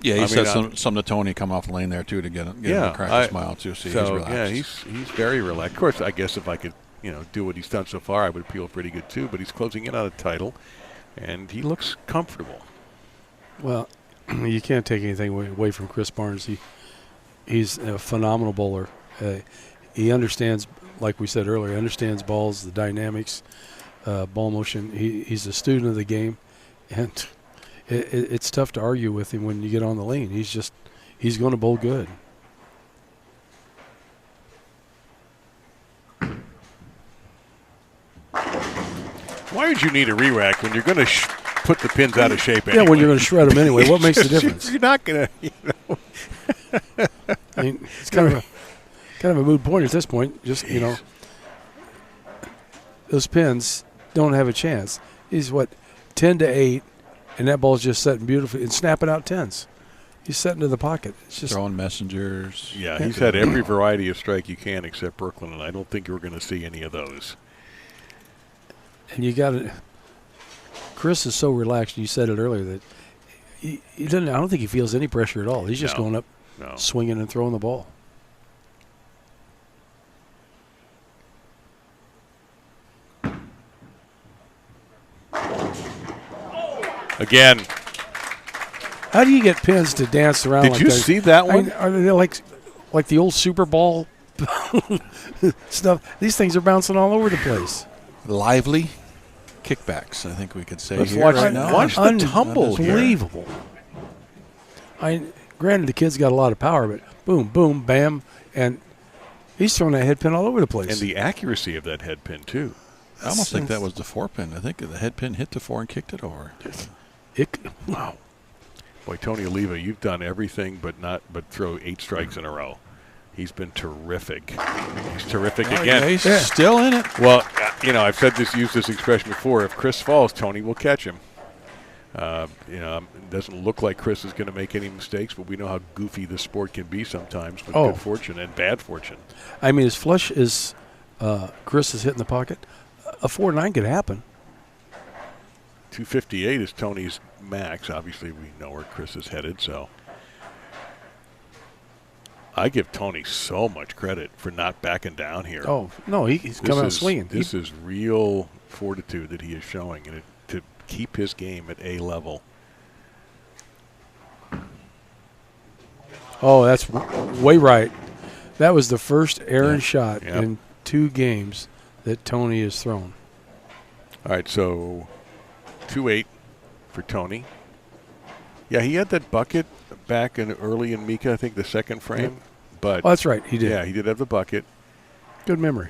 E: yeah, he said some to Tony come off the lane there, too, to get him to crack a smile, too. So he's relaxed.
A: Yeah, he's very relaxed. Of course, I guess if I could do what he's done so far, I would feel pretty good too. But he's closing in on a title, and he looks comfortable.
B: Well, you can't take anything away from Chris Barnes. He's a phenomenal bowler. He understands, like we said earlier, understands balls, the dynamics, ball motion. He's a student of the game, and it's tough to argue with him when you get on the lane. He's going to bowl good.
A: Why would you need a re-rack when you're going to put the pins out of shape anyway?
B: Yeah, when you're going to shred them anyway. What makes the difference?
A: You're not going to,
B: I mean, it's kind of a moot point at this point. Just, those pins don't have a chance. He's 10-8, and that ball's just setting beautifully and snapping out 10s. He's setting to the pocket. It's just
E: throwing messengers.
A: Yeah, he's had every variety of strike you can except Brooklyn, and I don't think you're going to see any of those.
B: And you got it. Chris is so relaxed. You said it earlier that he doesn't. I don't think he feels any pressure at all. He's just going up, swinging and throwing the ball.
A: Again.
B: How do you get pins to dance around?
A: Did you see that one?
B: Are they like the old Super Bowl stuff? These things are bouncing all over the place.
E: Lively. kickbacks, I think we could say.
A: Let's
E: here
A: watch,
E: right now.
A: watch the tumble here.
B: Unbelievable. Granted, the kid's got a lot of power, but boom, boom, bam, and he's throwing that head pin all over the place.
A: And the accuracy of that head pin, too.
E: I almost think that was the 4-pin. I think the head pin hit the 4 and kicked it over.
B: Wow.
A: Boy, Tony Oliva, you've done everything but throw 8 strikes in a row. He's been terrific. He's terrific again.
E: Yeah, he's still in it.
A: Well, I've used this expression before. If Chris falls, Tony will catch him. It doesn't look like Chris is going to make any mistakes, but we know how goofy this sport can be sometimes with good fortune and bad fortune.
B: I mean, as flush as Chris is hitting the pocket, a 4-9 could happen.
A: 258 is Tony's max. Obviously, we know where Chris is headed, so I give Tony so much credit for not backing down here.
B: Oh, no, he's coming out swinging.
A: This is real fortitude that he is showing, and to keep his game at A level.
B: Oh, that's way right. That was the first errant shot in 2 games that Tony has thrown.
A: All right, so 2-8 for Tony. Yeah, he had that bucket back early in Mika, I think the second frame. But
B: that's right, he did.
A: Yeah, he did have the bucket.
B: Good memory.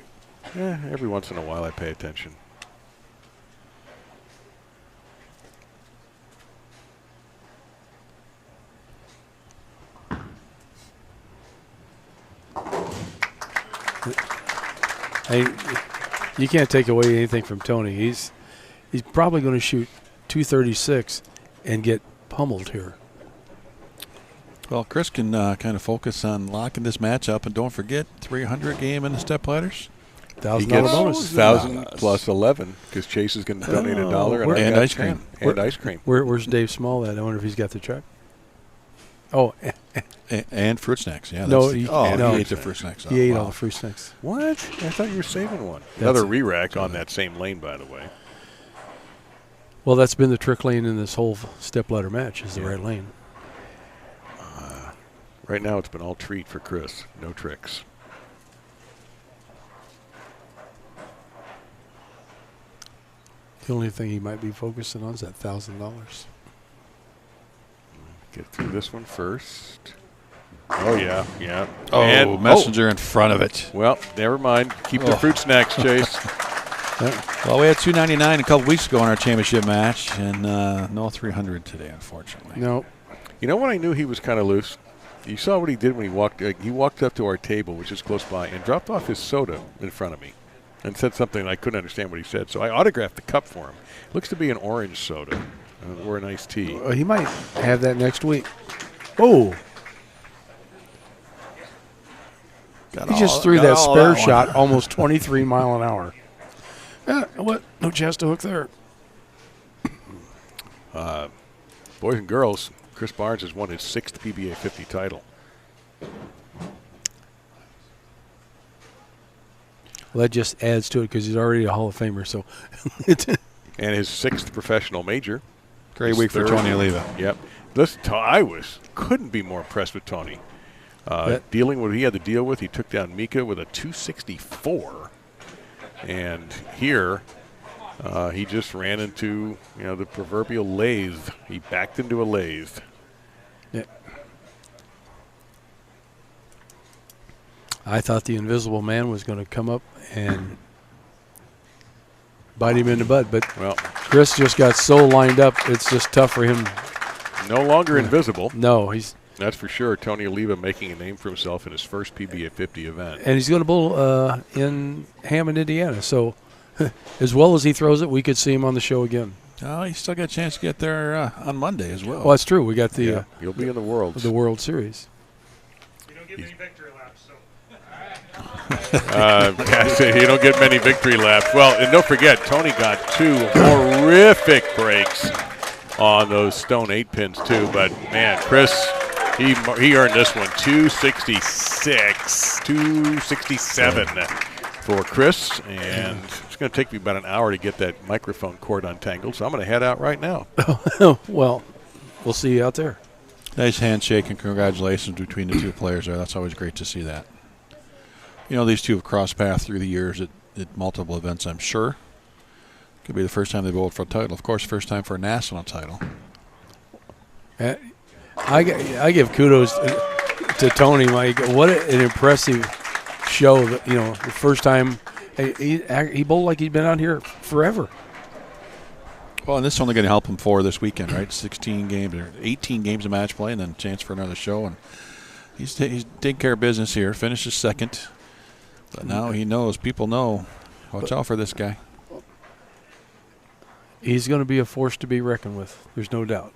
A: Yeah, every once in a while I pay attention.
B: You can't take away anything from Tony. He's probably going to shoot 236 and get pummeled here.
E: Well, Chris can kind of focus on locking this match up, and don't forget 300 game in the step ladders.
A: $1,000
B: bonus.
A: 1,000 plus 11 because Chase is going to donate $1
E: and ice cream.
A: And ice cream.
B: Where's Dave Small at? I wonder if he's got the check. Oh,
E: and fruit snacks. Yeah.
B: No,
E: he ate the fruit snacks.
B: He ate all the fruit snacks.
A: What? I thought you were saving one. Another re-rack on that same lane, by the way.
B: Well, that's been the trick lane in this whole stepladder match is the right lane.
A: Right now it's been all treat for Chris. No tricks.
B: The only thing he might be focusing on is that $1,000.
A: Get through this one first. Oh, yeah.
E: Oh, and Messenger in front of it.
A: Well, never mind. Keep the fruit snacks, Chase.
E: Well, we had $299 a couple weeks ago in our championship match, and no 300 today, unfortunately.
B: No.
A: You know when I knew he was kind of loose? You saw what he did when he walked up to our table, which is close by, and dropped off his soda in front of me and said something I couldn't understand what he said. So I autographed the cup for him. Looks to be an orange soda or an iced tea.
B: He might have that next week. Oh. He just threw that spare shot almost 23 mile an hour. What? No chance to hook there.
A: Boys and girls, Chris Barnes has won his 6th PBA50 title.
B: Well, that just adds to it because he's already a Hall of Famer. So,
A: and his 6th professional major.
E: Great week for Tony Oliva.
A: Yep. Listen, couldn't be more impressed with Tony. Dealing with what he had to deal with, he took down Mika with a 264, and here he just ran into the proverbial lathe. He backed into a lathe.
B: Yeah. I thought the Invisible Man was going to come up and bite him in the butt, but Chris just got so lined up. It's just tough for him.
A: No longer invisible.
B: No,
A: that's for sure. Tony Oliva making a name for himself in his first PBA50 event.
B: And he's going to bowl in Hammond, Indiana. So as well as he throws it, we could see him on the show again.
E: Oh, he still got a chance to get there on Monday as well.
B: Well, that's true. We got the
A: he'll be in the World
B: Series.
F: You don't get many victory laps, so.
A: You don't get many victory laps. Well, and don't forget, Tony got 2 horrific breaks on those stone 8 pins too. But man, Chris, he earned this one. 266, 267 for Chris, and it's going to take me about an hour to get that microphone cord untangled. So I'm going to head out right now.
B: Well, we'll see you out there.
E: Nice handshake and congratulations between the 2 players there. That's always great to see that. These 2 have crossed paths through the years at multiple events, I'm sure. Could be the first time they bowled for a title. Of course, first time for a national title.
B: I give kudos to Tony, Mike. What an impressive show! That, the first time he bowled like he'd been out here forever.
E: Well, and this is only going to help him for this weekend, right? 16 games or 18 games of match play, and then a chance for another show. And he's taking care of business here. Finishes second, but now he knows. People know. Watch out for this guy.
B: He's going to be a force to be reckoned with. There's no doubt.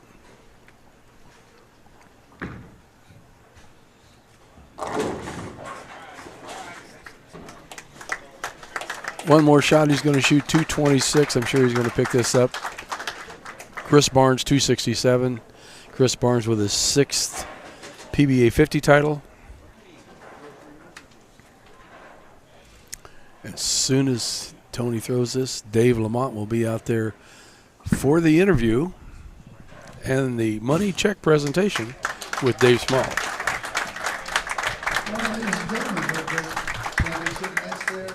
B: One more shot. He's going to shoot 226. I'm sure he's going to pick this up. Chris Barnes, 267. Chris Barnes with his 6th PBA50 title. As soon as Tony throws this, Dave Lamont will be out there for the interview and the money check presentation with Dave Small.
C: Well, ladies and gentlemen, the championship match there